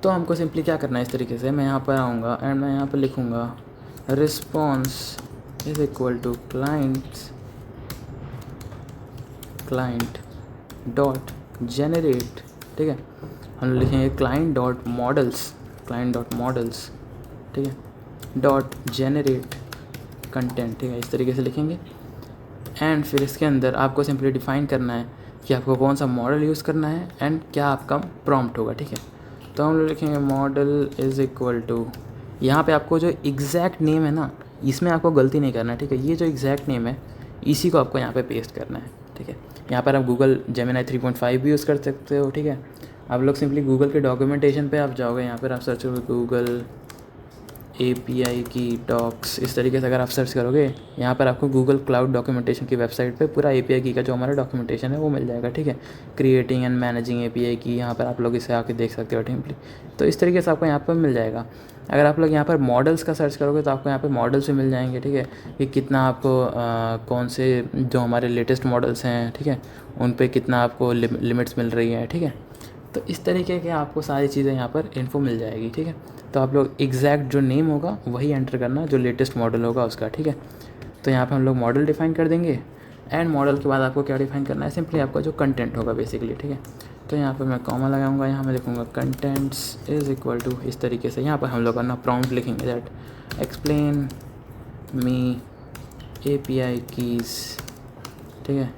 तो हमको सिंपली क्या करना है, इस तरीके से मैं यहाँ पर आऊँगा एंड मैं यहाँ पर लिखूँगा response is equal to client dot generate, ठीक है। हम लोग लिखेंगे client.models, ठीक है, .generate कंटेंट, ठीक है, इस तरीके से लिखेंगे। एंड फिर इसके अंदर आपको सिंपली डिफाइन करना है कि आपको कौन सा मॉडल यूज़ करना है एंड क्या आपका प्रॉम्प्ट होगा, ठीक है। तो हम लोग लिखेंगे मॉडल इज़ इक्वल टू, यहाँ पे आपको जो एग्जैक्ट नेम है ना, इसमें आपको गलती नहीं करना है, ठीक है। ये जो एग्जैक्ट नेम है इसी को आपको यहाँ पे पेस्ट करना है, ठीक है। यहाँ पर आप गूगल जेमिनी 3.5 भी यूज़ कर सकते हो, ठीक है। आप लोग सिंपली गूगल के डॉक्यूमेंटेशन पे आप जाओगे, यहाँ पर आप सर्च करोगे गूगल API की डॉक्स, इस तरीके से अगर आप सर्च करोगे यहाँ पर आपको गूगल क्लाउड डॉक्यूमेंटेशन की वेबसाइट पे पूरा API की का जो हमारा डॉक्यूमेंटेशन है वो मिल जाएगा, ठीक है। क्रिएटिंग एंड मैनेजिंग API की, यहाँ पर आप लोग इसे आके देख सकते हो टिम्पली। तो इस तरीके से आपको यहाँ पर मिल जाएगा। अगर आप लोग यहाँ पर मॉडल्स का सर्च करोगे तो आपको यहाँ पर मॉडल्स भी मिल जाएंगे, ठीक है, कि कितना आपको कौन से जो हमारे लेटेस्ट मॉडल्स हैं, ठीक है, उन पर कितना आपको लिमिट्स मिल रही हैं, ठीक है। तो इस तरीके के आपको सारी चीज़ें यहाँ पर इन्फो मिल जाएगी, ठीक है। तो आप लोग एग्जैक्ट जो नेम होगा वही एंटर करना जो लेटेस्ट मॉडल होगा उसका, ठीक है। तो यहाँ पर हम लोग मॉडल डिफाइन कर देंगे एंड मॉडल के बाद आपको क्या डिफाइन करना है, सिंपली आपका जो कंटेंट होगा बेसिकली, ठीक है। तो यहाँ पर मैं कॉमा लगाऊंगा, यहाँ मैं लिखूँगा कंटेंट्स इज़ इक्वल टू, इस तरीके से यहाँ पर हम लोग अपना प्रॉम्प्ट लिखेंगे that explain me API keys, ठीक है,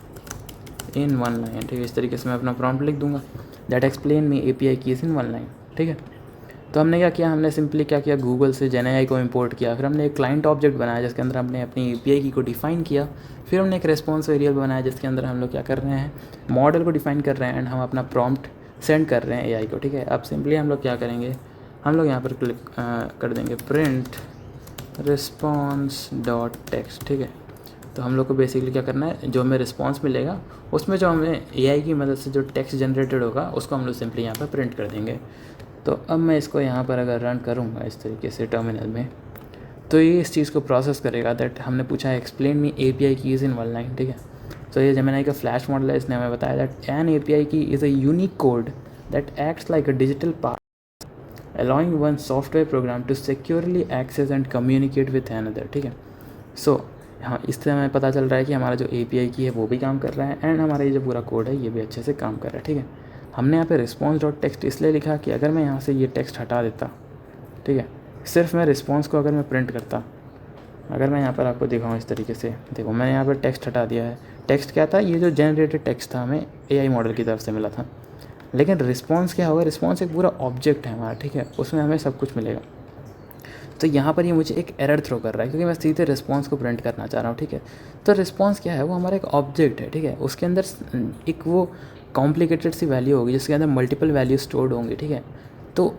इन 1 लाइन, ठीक है। इस तरीके से मैं अपना प्रॉम्प्ट लिख दूंगा that explain me API keys in 1 line, ठीक है। तो हमने क्या किया, हमने सिंपली क्या किया, गूगल से जेमिनी को इंपोर्ट किया, फिर हमने एक क्लाइंट ऑब्जेक्ट बनाया जिसके अंदर हमने अपनी API की को डिफ़ाइन किया, फिर हमने एक रेस्पॉन्स वेरिएबल बनाया जिसके अंदर हम लोग क्या कर रहे हैं, मॉडल को डिफ़ाइन कर रहे हैं एंड हम अपना प्रॉम्प्ट सेंड कर रहे हैं AI को, ठीक है। अब सिंपली हम लोग क्या करेंगे, हम लोग यहाँ पर क्लिक कर देंगे प्रिंट रिस्पॉन्स डॉट टेक्स्ट, ठीक है। तो हम लोग को बेसिकली क्या करना है, जो हमें रिस्पॉन्स मिलेगा उसमें जो हमें AI की मदद से जो टेक्स्ट जनरेटेड होगा उसको हम लोग सिंपली यहाँ पर प्रिंट कर देंगे। तो अब मैं इसको यहाँ पर अगर रन करूँगा इस तरीके से टर्मिनल में, तो ये इस चीज़ को प्रोसेस करेगा दैट हमने पूछा है एक्सप्लेन मी API कीज़ इन 1 लाइन, ठीक है। तो ये जेमिनी का फ्लैश मॉडल है, इसने हमें बताया that N API key is a unique code that acts like a digital pass allowing one software program to securely access and communicate with another, ठीक है। सो हाँ, इससे हमें पता चल रहा है कि हमारा जो API की है वो भी काम कर रहा है एंड हमारा ये जो पूरा कोड है ये भी अच्छे से काम कर रहा है, ठीक है। हमने यहाँ पे रिस्पॉन्स डॉट टेक्स्ट इसलिए लिखा कि अगर मैं यहाँ से ये टेक्स्ट हटा देता, ठीक है, सिर्फ मैं रिस्पॉन्स को अगर मैं प्रिंट करता, अगर मैं यहाँ पर आपको दिखाऊँ इस तरीके से, देखो मैंने यहाँ पर टेक्स्ट हटा दिया है। टेक्स्ट क्या था, ये जो जनरेटेड टेक्स्ट था हमें AI मॉडल की तरफ से मिला था, लेकिन रिस्पॉन्स क्या होगा, रिस्पॉन्स एक पूरा ऑब्जेक्ट है हमारा, ठीक है, उसमें हमें सब कुछ मिलेगा। तो यहाँ पर ये मुझे एक एरर थ्रो कर रहा है क्योंकि मैं सीधे रिस्पॉन्स को प्रिंट करना चाह रहा हूँ, ठीक है। तो रिस्पॉन्स क्या है, वो हमारा एक ऑब्जेक्ट है, ठीक है, उसके अंदर एक वो कॉम्प्लिकेटेड सी वैल्यू होगी जिसके अंदर मल्टीपल वैल्यू स्टोर्ड होंगी, ठीक है। तो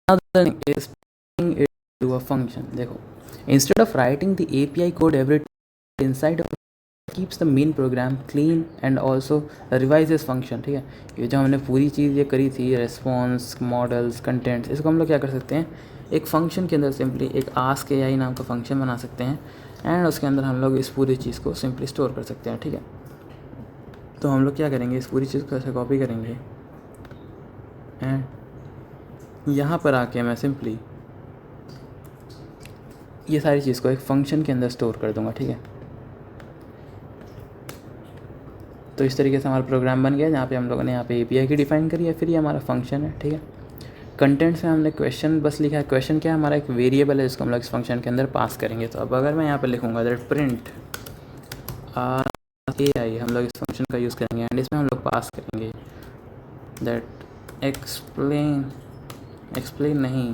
another thing is putting it to a function, देखो instead of writing the API code every time inside of keeps the main program clean and also revises function, ठीक है। ये जो हमने पूरी चीज़ ये करी थी, रेस्पॉन्स, मॉडल्स, कंटेंट्स, इसको हम लोग क्या कर सकते हैं, एक फंक्शन के अंदर सिंपली एक आस्क AI नाम का फंक्शन बना सकते हैं एंड उसके अंदर हम लोग इस पूरी चीज़ को सिंपली स्टोर कर सकते हैं, ठीक है। तो हम लोग क्या करेंगे, इस पूरी चीज़ को ऐसे कॉपी करेंगे एंड यहाँ पर आके मैं सिंपली ये सारी चीज़ को एक फंक्शन के अंदर स्टोर कर दूँगा, ठीक है। तो इस तरीके से हमारा प्रोग्राम बन गया जहाँ पे हम लोगों ने यहाँ पे API की डिफ़ाइन करी है, फिर ये हमारा फंक्शन है, ठीक है। कंटेंट्स में हमने क्वेश्चन बस लिखा है, क्वेश्चन क्या है, हमारा एक वेरिएबल है जिसको हम लोग इस फंक्शन के अंदर पास करेंगे। तो अब अगर मैं यहाँ पर लिखूँगा दैट प्रिंट AI, हम लोग इस फंक्शन का यूज़ करेंगे एंड इसमें हम लोग पास करेंगे दैट एक्सप्लेन नहीं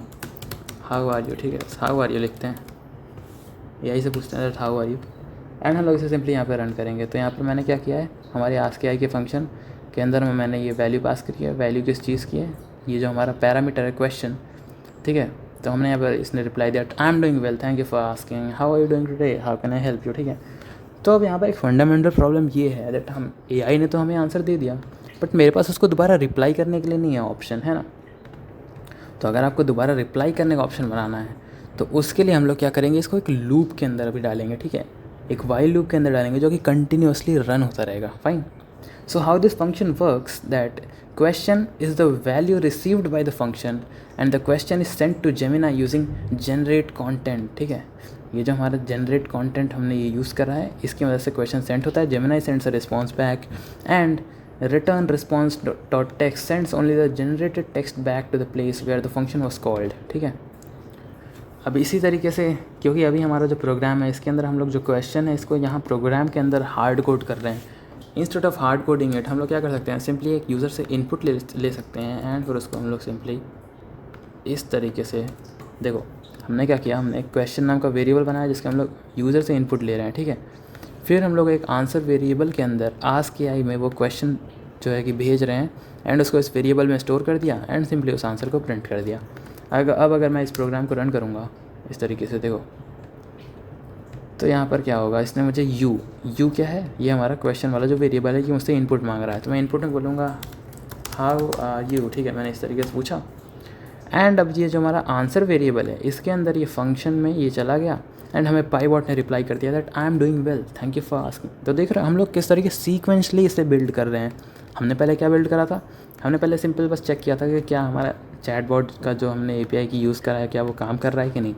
हाउ आर यू, ठीक है, हाउ आर यू लिखते हैं, AI से पूछते हैं that how are you and हम लोग इसे सिंपली यहाँ पे रन करेंगे। तो यहाँ पर मैंने क्या किया है, हमारे आस्क AI के फंक्शन के अंदर में मैंने ये वैल्यू पास करी है। वैल्यू किस चीज़ की है, ये जो हमारा पैरामीटर है क्वेश्चन, ठीक है। तो हमने यहाँ पर इसने रिप्लाई दिया I am doing well, thank you for asking, how are you doing today, how can I help you, ठीक है। तो अब यहाँ पर एक फंडामेंटल प्रॉब्लम ये है दैट हम AI ने तो हमें आंसर दे दिया बट मेरे पास उसको दोबारा रिप्लाई करने के लिए नहीं है ऑप्शन, है ना। तो अगर आपको दोबारा रिप्लाई करने का ऑप्शन बनाना है तो उसके लिए हम लोग क्या करेंगे, इसको एक लूप के अंदर भी डालेंगे, ठीक है, एक वाइल लूप के अंदर डालेंगे जो कि कंटिन्यूसली रन होता रहेगा, fine. So how this function works that question is the value received by the function and the question is sent to Gemini using generate content. ठीक है, ये जो हमारा जनरेट कंटेंट हमने ये यूज़ करा है, इसकी वजह से क्वेश्चन सेंड होता है। Gemini sends a response back and return response dot text sends only the generated text back to the place where the function was called. ठीक है, अब इसी तरीके से क्योंकि अभी हमारा जो प्रोग्राम है इसके अंदर हम लोग जो क्वेश्चन है इसको यहाँ प्रोग्राम के अंदर हार्ड कोड कर रहे हैं। Instead of hard coding it हम लोग क्या कर सकते हैं, सिंपली एक यूज़र से इनपुट ले सकते हैं एंड फिर उसको हम लोग सिंपली इस तरीके से, देखो हमने क्या किया, हमने एक क्वेश्चन नाम का वेरिएबल बनाया जिसके हम लोग यूज़र से इनपुट ले रहे हैं। ठीक है, फिर हम लोग एक आंसर वेरिएबल के अंदर आस्क एआई में वो क्वेश्चन जो है कि भेज रहे हैं एंड उसको इस वेरिएबल में स्टोर कर दिया एंड सिंपली उस आंसर को प्रिंट कर दिया। अब अगर मैं इस प्रोग्राम को रन करूँगा इस तरीके से, देखो तो यहाँ पर क्या होगा, इसने मुझे यू क्या है, ये हमारा क्वेश्चन वाला जो वेरिएबल है कि मुझसे इनपुट मांग रहा है, तो मैं इनपुट में बोलूँगा हाउ आर यू। ठीक है, मैंने इस तरीके से पूछा एंड अब ये जो हमारा आंसर वेरिएबल है इसके अंदर ये फंक्शन में ये चला गया एंड हमें पाईबॉट ने रिप्लाई कर दिया that I am doing well, thank you for asking. तो देख रहे हो हम लोग किस तरीके सीक्वेंशली इसे बिल्ड कर रहे हैं। हमने पहले क्या बिल्ड करा था, हमने पहले सिंपल बस चेक किया था कि क्या हमारा चैटबॉट का जो हमने एपीआई की यूज़ करा है क्या वो काम कर रहा है कि नहीं।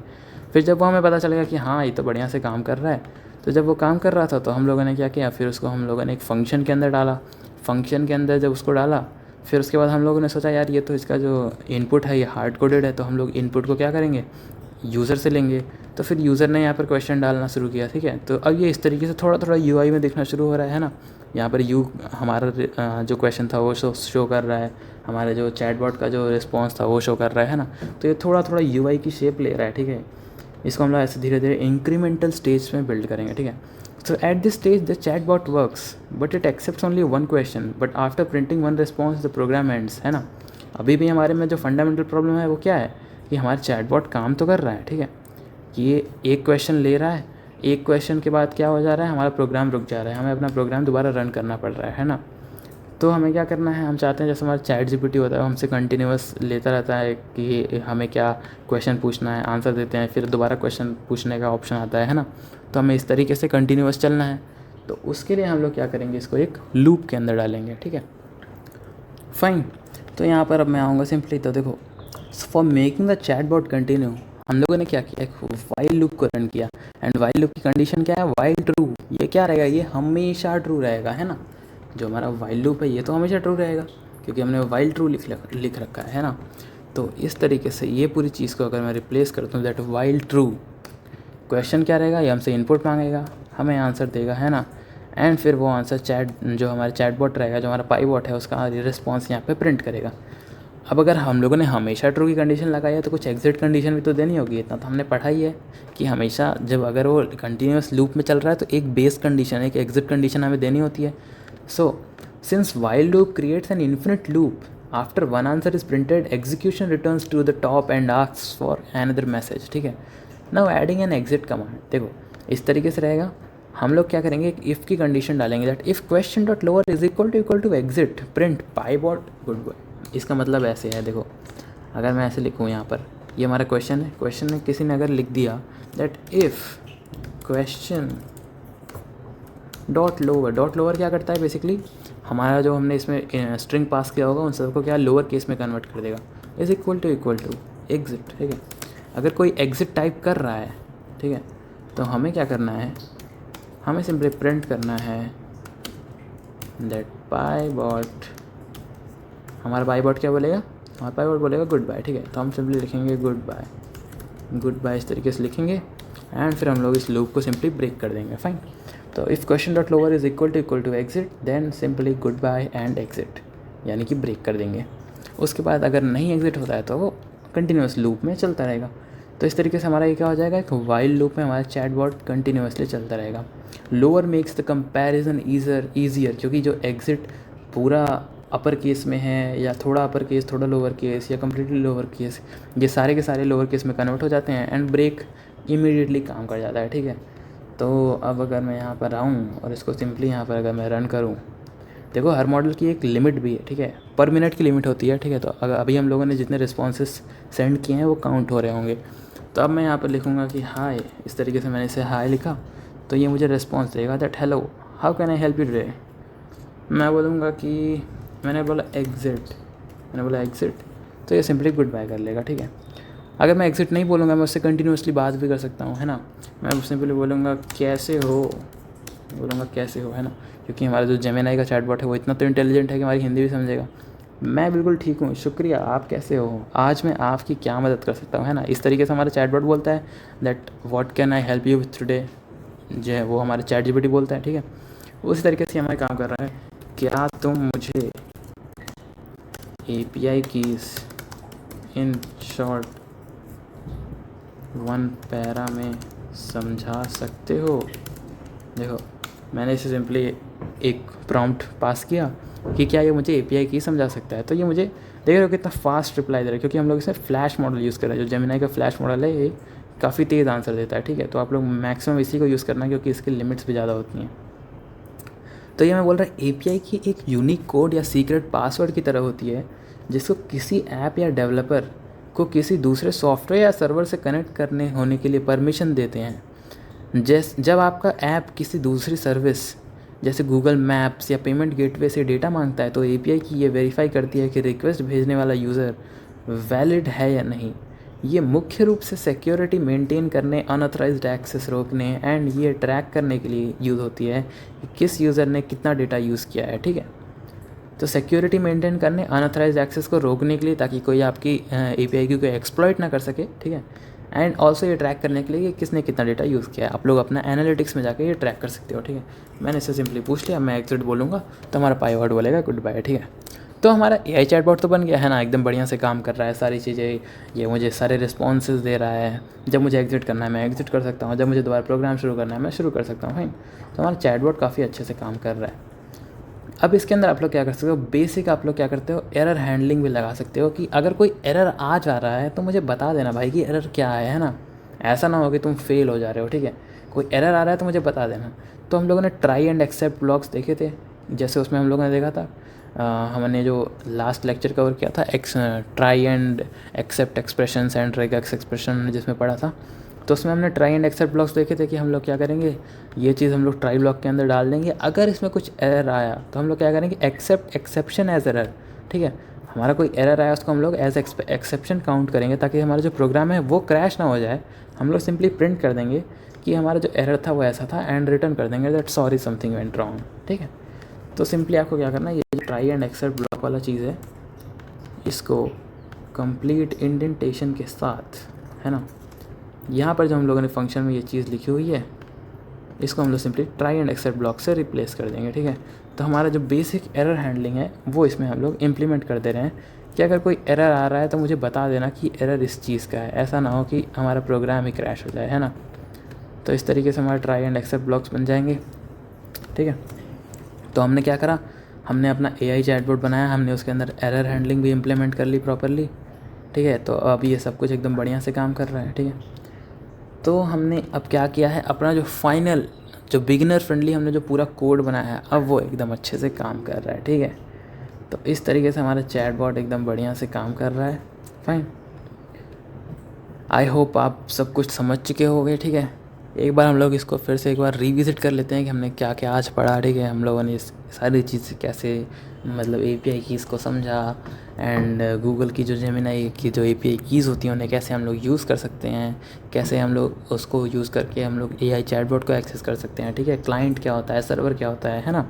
फिर जब वो हमें पता चलेगा कि हाँ ये तो बढ़िया से काम कर रहा है, तो जब वो काम कर रहा था तो हम लोगों ने क्या किया, फिर उसको हम लोगों ने एक फ़ंक्शन के अंदर डाला। फंक्शन के अंदर जब उसको डाला फिर उसके बाद हम लोगों ने सोचा यार ये तो इसका जो इनपुट है ये हार्ड कोडेड है, तो हम लोग इनपुट को क्या करेंगे, यूज़र से लेंगे। तो फिर यूज़र ने यहाँ पर क्वेश्चन डालना शुरू किया। ठीक है, तो अब ये इस तरीके से थोड़ा थोड़ा यूआई में दिखना शुरू हो रहा है ना। यहाँ पर हमारा जो क्वेश्चन था वो शो कर रहा है, हमारे जो चैटबॉट का जो रिस्पॉन्स था वो शो कर रहा है ना। तो ये थोड़ा थोड़ा यूआई की शेप ले रहा है। ठीक है, इसको हम लोग ऐसे धीरे धीरे इंक्रीमेंटल स्टेज में बिल्ड करेंगे। ठीक है, so at this stage the chatbot works but it accepts only one question but after printing one response the program ends, है ना। अभी भी हमारे में जो फंडामेंटल प्रॉब्लम है वो क्या है कि हमारा चैटबॉट काम तो कर रहा है। ठीक है, कि ये एक क्वेश्चन ले रहा है, एक क्वेश्चन के बाद क्या हो जा रहा है, हमारा प्रोग्राम रुक जा रहा है, हमें अपना प्रोग्राम दोबारा रन करना पड़ रहा है ना। तो हमें क्या करना है, हम चाहते हैं जैसे हमारा चैट जीपीटी होता है वो हमसे कंटिन्यूअस लेता रहता है कि हमें क्या क्वेश्चन पूछना है, आंसर देते हैं, फिर दोबारा क्वेश्चन पूछने का ऑप्शन आता है ना। तो हमें इस तरीके से कंटिन्यूअस चलना है, तो उसके लिए हम लोग क्या करेंगे, इसको एक लूप के अंदर डालेंगे। ठीक है, फाइन। तो यहाँ पर अब मैं आऊँगा सिंपली, तो देखो for making the chatbot continue हम लोगों ने क्या किया, एक वाइल लूप को रन किया एंड वाइल लूप की कंडीशन क्या है, वाइल ट्रू। ये क्या रहेगा, ये हमेशा ट्रू रहेगा, है ना। जो हमारा वाइल लूप है ये तो हमेशा ट्रू रहेगा क्योंकि हमने वाइल ट्रू लिख रखा है ना। तो इस तरीके से ये पूरी चीज़ को अगर मैं रिप्लेस करता हूँ दैट वाइल ट्रू, क्वेश्चन क्या रहेगा, ये हमसे इनपुट मांगेगा, हमें आंसर देगा, है ना। एंड फिर वो आंसर जो हमारा चैटबॉट रहेगा, जो हमारा पाईबॉट है, उसका रिस्पॉन्स यहाँ पे प्रिंट करेगा। अब अगर हम लोगों ने हमेशा ट्रू की कंडीशन लगाई है तो कुछ एग्जिट कंडीशन भी तो देनी होगी। इतना तो हमने पढ़ा ही है कि हमेशा जब अगर वो कंटिन्यूस लूप में चल रहा है तो एक बेस कंडीशन, एक एग्जिट कंडीशन हमें देनी होती है। So, since while loop creates an infinite loop, after one answer is printed, execution returns to the top and asks for another message. ठीक है, now adding an exit command, देखो इस तरीके से रहेगा। हम लोग क्या करेंगे, एक इफ़ की कंडीशन डालेंगे that if question dot lower is equal to exit print PyBot goodbye. इसका मतलब ऐसे है, देखो अगर मैं ऐसे लिखूँ यहाँ पर, ये हमारा क्वेश्चन है, क्वेश्चन में किसी ने अगर लिख दिया that if question dot lower क्या करता है, बेसिकली हमारा जो हमने इसमें स्ट्रिंग पास किया होगा उन सबको क्या लोअर केस में कन्वर्ट कर देगा, इज़ इक्वल टू एग्जिट। ठीक है, अगर कोई एग्जिट टाइप कर रहा है, ठीक है, तो हमें क्या करना है, हमें सिंपली प्रिंट करना है दैट पाईबॉट, हमारा पाईबॉट क्या बोलेगा, हमारा पाईबॉट बोलेगा गुड बाय। ठीक है, तो हम सिंपली लिखेंगे गुड बाय इस तरीके से लिखेंगे एंड फिर हम लोग इस लूप को सिंपली ब्रेक कर देंगे। फाइन, तो if question dot lower is equal to exit then simply good bye and exit, यानी कि ब्रेक कर देंगे। उसके बाद अगर नहीं एग्जिट होता है तो वो कंटिन्यूस लूप में चलता रहेगा। तो इस तरीके से हमारा ये क्या हो जाएगा, एक वाइल लूप में हमारा चैटबॉट कंटिन्यूसली चलता रहेगा। Lower makes the comparison easier, क्योंकि जो एग्जिट पूरा अपर केस में है या थोड़ा अपर केस थोड़ा लोअर केस या कम्प्लीटली लोअर केस, ये सारे के सारे लोअर केस में कन्वर्ट हो जाते हैं एंड ब्रेक इमीडिएटली काम कर जाता है। ठीक है, तो अब अगर मैं यहाँ पर आऊँ और इसको सिंपली यहाँ पर अगर मैं रन करूँ, देखो हर मॉडल की एक लिमिट भी है। ठीक है, पर मिनट की लिमिट होती है। ठीक है, तो अगर अभी हम लोगों ने जितने रिस्पॉन्सेस सेंड किए हैं वो काउंट हो रहे होंगे। तो अब मैं यहाँ पर लिखूँगा कि हाय, इस तरीके से मैंने इसे हाय लिखा तो ये मुझे रिस्पॉन्स देगा that hello how can I help you today. मैं बोलूँगा कि मैंने बोला एग्ज़िट, तो ये सिंपली गुड बाय कर लेगा, ठीक है। अगर मैं एग्ज़िट नहीं बोलूँगा, मैं उससे कंटिन्यूसली बात भी कर सकता हूँ, है ना। मैं सिंपली बोलूँगा कैसे हो, है ना, क्योंकि हमारा जो जेमिनी का चैटबॉट है वो इतना तो इंटेलिजेंट है कि हमारी हिंदी भी समझेगा। मैं बिल्कुल ठीक हूँ, शुक्रिया, आप कैसे हो, आज मैं आपकी क्या मदद कर सकता हूँ, है ना। इस तरीके से हमारा चैटबॉट बोलता है that what can I help you with today, जो है वो हमारे चैट जीपीटी बोलता है, ठीक है। उसी तरीके से हमारे काम कर रहा है, क्या तुम मुझे API keys in short 1 para में समझा सकते हो। देखो, मैंने इसे सिंपली एक प्रॉम्प्ट पास किया कि क्या ये मुझे API की समझा सकता है, तो ये मुझे देख रहे हो कितना फास्ट रिप्लाई दे रहा है, क्योंकि हम लोग इसे फ्लैश मॉडल यूज़ कर रहे हैं। जो जेमिनी का फ्लैश मॉडल है ये काफ़ी तेज़ आंसर देता है, ठीक है। तो आप लोग मैक्सिमम इसी को यूज़ करना, क्योंकि इसकी लिमिट्स भी ज़्यादा होती हैं। तो ये मैं बोल रहा API की एक यूनिक कोड या सीक्रेट पासवर्ड की तरह होती है, जिसको किसी ऐप या डेवलपर को किसी दूसरे सॉफ्टवेयर या सर्वर से कनेक्ट करने होने के लिए परमिशन देते हैं। जब आपका ऐप किसी दूसरी सर्विस जैसे गूगल मैप्स या पेमेंट गेटवे से डेटा मांगता है, तो API की ये वेरीफाई करती है कि रिक्वेस्ट भेजने वाला यूज़र वैलिड है या नहीं। ये मुख्य रूप से सिक्योरिटी मेंटेन करने, अनऑथराइज्ड एक्सेस रोकने एंड ये ट्रैक करने के लिए यूज़ होती है कि किस यूज़र ने कितना डेटा यूज़ किया है, ठीक है। तो सिक्योरिटी मेंटेन करने, अनऑथराइज्ड एक्सेस को रोकने के लिए, ताकि कोई आपकी API की कोई एक्सप्लॉइट ना कर सके, ठीक है। एंड ऑल्सो ये ट्रैक करने के लिए कि किसने कितना डेटा यूज़ किया है। आप लोग अपना एनालिटिक्स में जाकर ये ट्रैक कर सकते हो, ठीक है। मैंने इसे सिंपली पूछ लिया, मैं एग्जिट बोलूँगा तो हमारा पाईवर्ड बोलेगा गुड बाय, ठीक है। तो हमारा AI चैटबॉट तो बन गया है ना, एकदम बढ़िया से काम कर रहा है, सारी चीज़ें ये मुझे सारे रिस्पॉन्सेज दे रहा है। जब मुझे एग्जिट करना है मैं एग्जिट कर सकता हूँ, जब मुझे दोबारा प्रोग्राम शुरू करना है मैं शुरू कर सकता हूँ, फाइन। तो हमारा चैटबॉट काफ़ी अच्छे से काम कर रहा है। अब इसके अंदर आप लोग क्या कर सकते हो, बेसिक आप लोग क्या करते हो, एरर हैंडलिंग भी लगा सकते हो कि अगर कोई एरर आ जा रहा है तो मुझे बता देना भाई कि एरर क्या है ना। ऐसा ना हो कि तुम फेल हो जा रहे हो, ठीक है। कोई एरर आ रहा है तो मुझे बता देना। तो हम लोगों ने ट्राई एंड एक्सेप्ट ब्लॉक्स देखे थे, जैसे उसमें हम लोगों ने देखा था, हमने जो लास्ट लेक्चर कवर किया था try and except expressions and regex expression जिसमें पढ़ा था, तो उसमें हमने ट्राई एंड एक्सेप्ट ब्लॉक्स देखे थे कि हम लोग क्या करेंगे, ये चीज़ हम लोग ट्राई ब्लॉक के अंदर डाल देंगे। अगर इसमें कुछ एरर आया तो हम लोग क्या करेंगे, एक्सेप्ट एक्सेप्शन एज एरर, ठीक है। हमारा कोई एरर आया उसको हम लोग एज एक्सेप्शन काउंट करेंगे, ताकि हमारा जो प्रोग्राम है वो क्रैश ना हो जाए। हम लोग सिंपली प्रिंट कर देंगे कि हमारा जो एरर था वो ऐसा था, एंड रिटर्न कर देंगे that sorry something went wrong, ठीक है। तो सिंपली आपको क्या करना है, ये जो ट्राई एंड एक्सेप्ट ब्लॉक वाला चीज़ है, इसको कंप्लीट इंडेंटेशन के साथ, है ना, यहाँ पर जो हम लोगों ने फंक्शन में ये चीज़ लिखी हुई है, इसको हम लोग simply try and except block से रिप्लेस कर देंगे, ठीक है। तो हमारा जो बेसिक एरर हैंडलिंग है वो इसमें हम लोग इम्प्लीमेंट कर दे रहे हैं कि अगर कोई एरर आ रहा है तो मुझे बता देना कि एरर इस चीज़ का है, ऐसा ना हो कि हमारा प्रोग्राम ही क्रैश हो जाए, है ना। तो इस तरीके से हमारे ट्राई एंड एक्सेप्ट ब्लॉक्स बन जाएंगे, ठीक है। तो हमने क्या करा, हमने अपना AI चैटबॉट बनाया, हमने उसके अंदर एरर हैंडलिंग भी इम्प्लीमेंट कर ली प्रॉपरली, ठीक है। तो अब ये सब कुछ एकदम बढ़िया से काम कर रहा है, ठीक है। तो हमने अब क्या किया है, अपना जो फाइनल जो बिगिनर फ्रेंडली हमने जो पूरा कोड बनाया है, अब वो एकदम अच्छे से काम कर रहा है, ठीक है। तो इस तरीके से हमारा चैटबॉट एकदम बढ़िया से काम कर रहा है, फाइन। आई होप आप सब कुछ समझ चुके होंगे, ठीक है। एक बार हम लोग इसको फिर से एक बार रिविज़िट कर लेते हैं कि हमने क्या क्या आज पढ़ा, ठीक है। हम लोगों ने इस सारी चीज़ कैसे, मतलब API कीज़ को समझा, एंड गूगल की जो जेमिनी की जो API कीज़ होती हैं उन्हें कैसे हम लोग यूज़ कर सकते हैं, कैसे हम लोग उसको यूज़ करके हम लोग AI चैटबॉट को एक्सेस कर सकते हैं, ठीक है। क्लाइंट क्या होता है, सर्वर क्या होता है ना।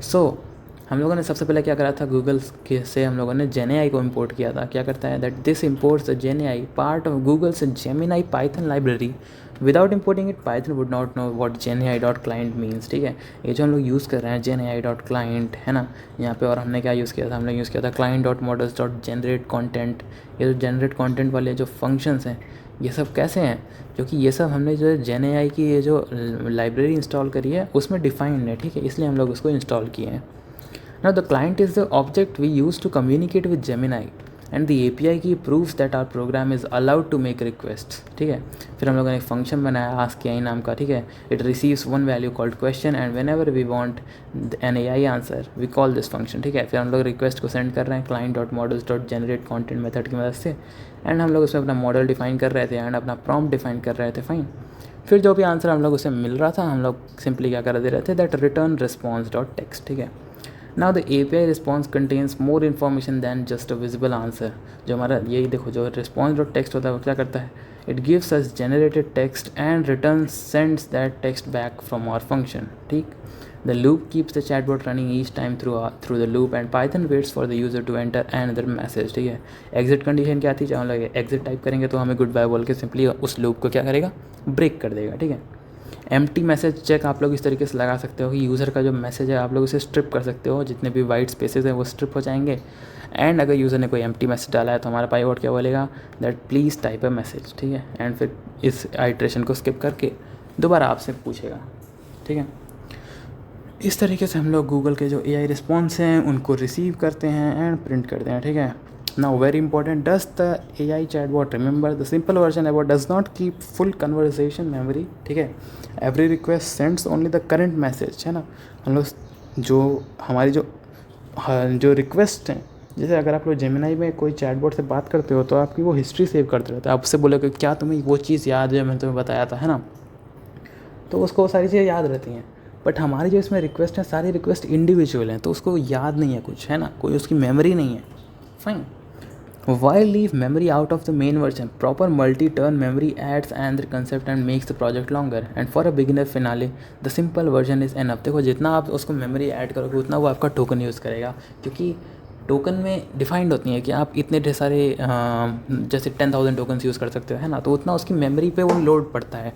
सो हम लोगों ने सबसे पहले क्या करा था, गूगल के से हम लोगों ने जेनेआई को इंपोर्ट किया था। क्या करता है that this imports gen AI part of Google's Gemini Python library. Without importing it Python would not know what gen AI dot client means, ठीक है। ये जो हम लोग यूज़ कर रहे हैं जेनेआई डॉट क्लाइंट, है ना, यहाँ पे। और हमने क्या यूज़ किया था, हमने यूज़ किया था client dot models dot generate content. ये जो जनरेट कॉन्टेंट वाले जो फंक्शंस हैं ये सब कैसे हैं, क्योंकि ये सब हमने जो जेनेआई की ये जो लाइब्रेरी इंस्टॉल करी है उसमें डिफाइंड है, ठीक है, इसलिए हम लोग उसको इंस्टॉल किए हैं। Now the client is the object we use to communicate with Gemini and the API key proves that our program is allowed to make requests, ठीक है। फिर हम लोगों ने एक फंक्शन बनाया AskAI नाम का, ठीक है। It receives one value called question and whenever we want an AI answer we call this function, ठीक है। फिर हम लोग रिक्वेस्ट को सेंड कर रहे हैं client.models.generateContent मेथड की मदद से, एंड हम लोग उसमें अपना मॉडल डिफाइन कर रहे थे एंड अपना प्रॉम्प्ट डिफाइन कर रहे थे, फाइन। फिर जो भी आंसर हम लोग उसे मिल रहा था हम लोग सिंपली क्या कर दे रहे थे, that return response dot text, ठीक है। Now the API response contains more information than just a visible answer. जो हमारा यही देखो, जो रिस्पॉन्स डॉट टेक्स्ट होता है वो क्या करता है, it gives us generated text and return sends that text back from our function. ठीक, the loop keeps the chatbot running each time through the loop and Python waits for the user to enter another message. ठीक है, exit condition क्या थी, जब हम लोग exit type करेंगे तो हमें गुड बाय बोल के सिंपली उस लूप को क्या करेगा, ब्रेक कर देगा। ठीक है, एम्प्टी मैसेज चेक आप लोग इस तरीके से लगा सकते हो कि यूज़र का जो मैसेज है आप लोग उसे स्ट्रिप कर सकते हो, जितने भी वाइट स्पेसेस हैं वो स्ट्रिप हो जाएंगे। एंड अगर यूज़र ने कोई एम्प्टी मैसेज डाला है तो हमारा पाइवट क्या बोलेगा, that please type a message. ठीक है, एंड फिर इस आइट्रेशन को स्किप करके दोबारा आपसे पूछेगा। ठीक है, इस तरीके से हम लोग गूगल के जो AI रिस्पॉन्स हैं उनको रिसीव करते हैं एंड प्रिंट करते हैं। ठीक है, now very important, does the AI chatbot remember the simple version about does not keep full conversation memory. ठीक है, every request sends only the current message, है ना। हम लोग जो हमारी जो रिक्वेस्ट हैं, जैसे अगर आप लोग जेमिनाई में कोई चैटबॉट से बात करते हो तो आपकी वो हिस्ट्री सेव करते रहते हैं। आपसे बोले कि क्या तुम्हें वो चीज़ याद है मैंने तुम्हें बताया था, है ना, तो उसको वो सारी चीज़ें याद रहती हैं। बट हमारी जो इसमें रिक्वेस्ट है, सारी रिक्वेस्ट इंडिविजुअल हैं, तो उसको याद नहीं है कुछ, है ना, कोई उसकी मेमोरी नहीं है। Fine, why leave memory out of the main version? Proper multi-turn memory adds another concept and makes the project longer. And for a beginner finale, the simple version is enough. देखो, जितना आप उसको memory add करोगे उतना वो आपका token use करेगा, क्योंकि टोकन में डिफाइंड होती हैं कि आप इतने ढेर सारे जैसे 10,000 टोकन्स यूज़ कर सकते हो, है ना, तो उतना उसकी मेमोरी पे वो लोड पड़ता है।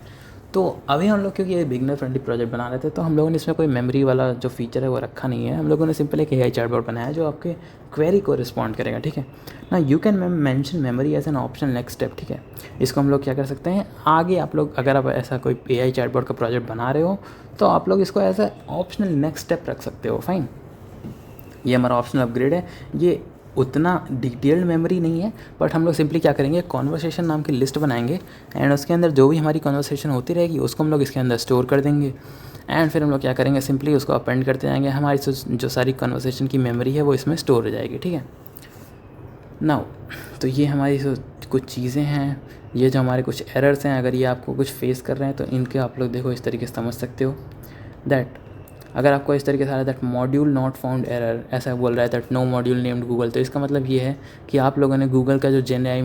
तो अभी हम लोग क्योंकि ये बिगनर फ्रेंडली प्रोजेक्ट बना रहे थे तो हम लोगों ने इसमें कोई मेमोरी वाला जो फीचर है वो रखा नहीं है। हम लोगों ने सिंपल एक AI चैटबॉट बनाया है जो आपके क्वेरी को रिस्पॉन्ड करेगा। ठीक है ना, you can mention memory as an option next step. ठीक है, इसको हम लोग क्या कर सकते हैं आगे, आप लोग अगर आप ऐसा कोई AI चैटबॉट का प्रोजेक्ट बना रहे हो तो आप लोग इसको as a optional next step रख सकते हो। फाइन, ये हमारा ऑप्शनल अपग्रेड है। ये उतना डिटेल्ड मेमोरी नहीं है, बट हम लोग सिंपली क्या करेंगे, कॉन्वर्सेशन नाम की लिस्ट बनाएंगे एंड उसके अंदर जो भी हमारी कॉन्वर्सेशन होती रहेगी उसको हम लोग इसके अंदर स्टोर कर देंगे। एंड फिर हम लोग क्या करेंगे, सिंपली उसको अपेंड करते जाएंगे, हमारी जो सारी कॉन्वर्सेशन की मेमोरी है वो इसमें स्टोर हो जाएगी। ठीक है, नाउ तो ये हमारी कुछ चीज़ें हैं, ये जो हमारे कुछ एरर्स हैं, अगर ये आपको कुछ फेस कर रहे हैं तो इनके आप लोग देखो इस तरीके से समझ सकते हो। दैट अगर आपको इस तरीके से आ रहा है that module not found error, ऐसा बोल रहा है that no module named Google, तो इसका मतलब ये है कि आप लोगों ने गूगल का जो जेनआई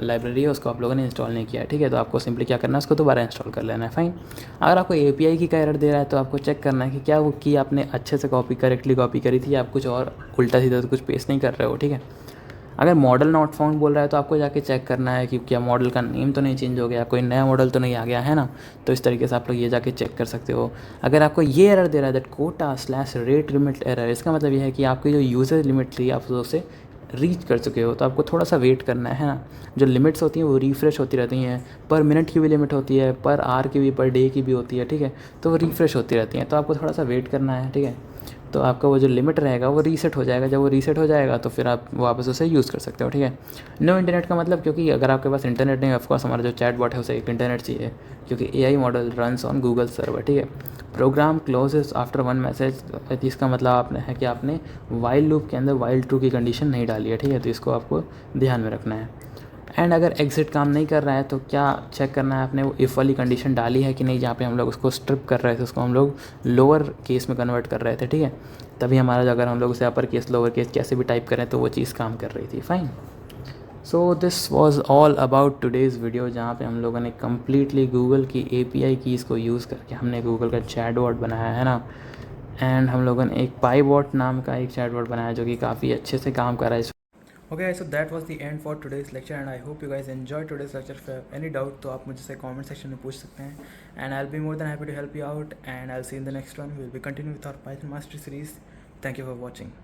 लाइब्रेरी है उसको आप लोगों ने इंस्टॉल नहीं किया है। ठीक है, तो आपको सिंपली क्या करना है, उसको दोबारा इंस्टॉल कर लेना है। फाइन, अगर आपको API की का एरर दे रहा है तो आपको चेक करना है कि क्या वो की आपने अच्छे से करेक्टली कॉपी करी थी, आप कुछ और उल्टा सीधा तो कुछ पेस्ट नहीं कर रहे हो। ठीक है, अगर मॉडल नॉट फाउंड बोल रहा है तो आपको जाके चेक करना है कि क्या मॉडल का नेम तो नहीं चेंज हो गया, कोई नया मॉडल तो नहीं आ गया, है ना। तो इस तरीके से आप लोग ये जाके चेक कर सकते हो। अगर आपको ये एरर दे रहा है दैट कोटा/रेट लिमिट एरर, इसका मतलब ये है कि आपकी जो यूज़र लिमिट थी आप उसे रीच कर चुके हो, तो आपको थोड़ा सा वेट करना है ना। जो लिमिट्स होती हैं वो रिफ़्रेश होती रहती हैं, पर मिनट की भी लिमिट होती है, पर आवर की भी, पर डे की भी होती है। ठीक है, तो वो रिफ़्रेश होती रहती हैं, तो आपको थोड़ा सा वेट करना है। ठीक है, तो आपका वो जो लिमिट रहेगा वो रीसेट हो जाएगा, जब वो रीसेट हो जाएगा तो फिर आप वापस उसे यूज़ कर सकते हो। ठीक है, नो इंटरनेट का मतलब, क्योंकि अगर आपके पास इंटरनेट नहीं, ऑफकोर्स हमारा जो चैट बॉट है उसे एक इंटरनेट चाहिए, क्योंकि AI model runs on Google server. ठीक है, program closes after one message, इसका मतलब आपने है कि आपने वाइल लूप के अंदर वाइल ट्रू की कंडीशन नहीं डाली है। ठीक है, तो इसको आपको ध्यान में रखना है। एंड अगर एग्जिट काम नहीं कर रहा है तो क्या चेक करना है, आपने वो इफ़ वाली कंडीशन डाली है कि नहीं, जहाँ पे हम लोग उसको स्ट्रिप कर रहे थे उसको हम लोग लोअर केस में कन्वर्ट कर रहे थे। ठीक है, तभी हमारा अगर हम लोग उसे अपर केस लोअर केस कैसे भी टाइप करें तो वो चीज़ काम कर रही थी। Fine, so this was all about today's video, जहाँ पे हम लोगों ने कम्प्लीटली गूगल की API कीज़ को यूज़ करके हमने गूगल का चैटबॉट बनाया है ना। एंड हम लोगों ने एक पाईबॉट नाम का एक चैटबॉट बनाया जो कि काफ़ी अच्छे से काम कर रहा है। Okay guys, so that was the end for today's lecture and I hope you guys enjoyed today's lecture. If you have any doubt तो आप मुझसे comment section में पूछ सकते हैं and I'll be more than happy to help you out and I'll see you in the next one. We'll be continuing with our Python Mastery series. Thank you for watching.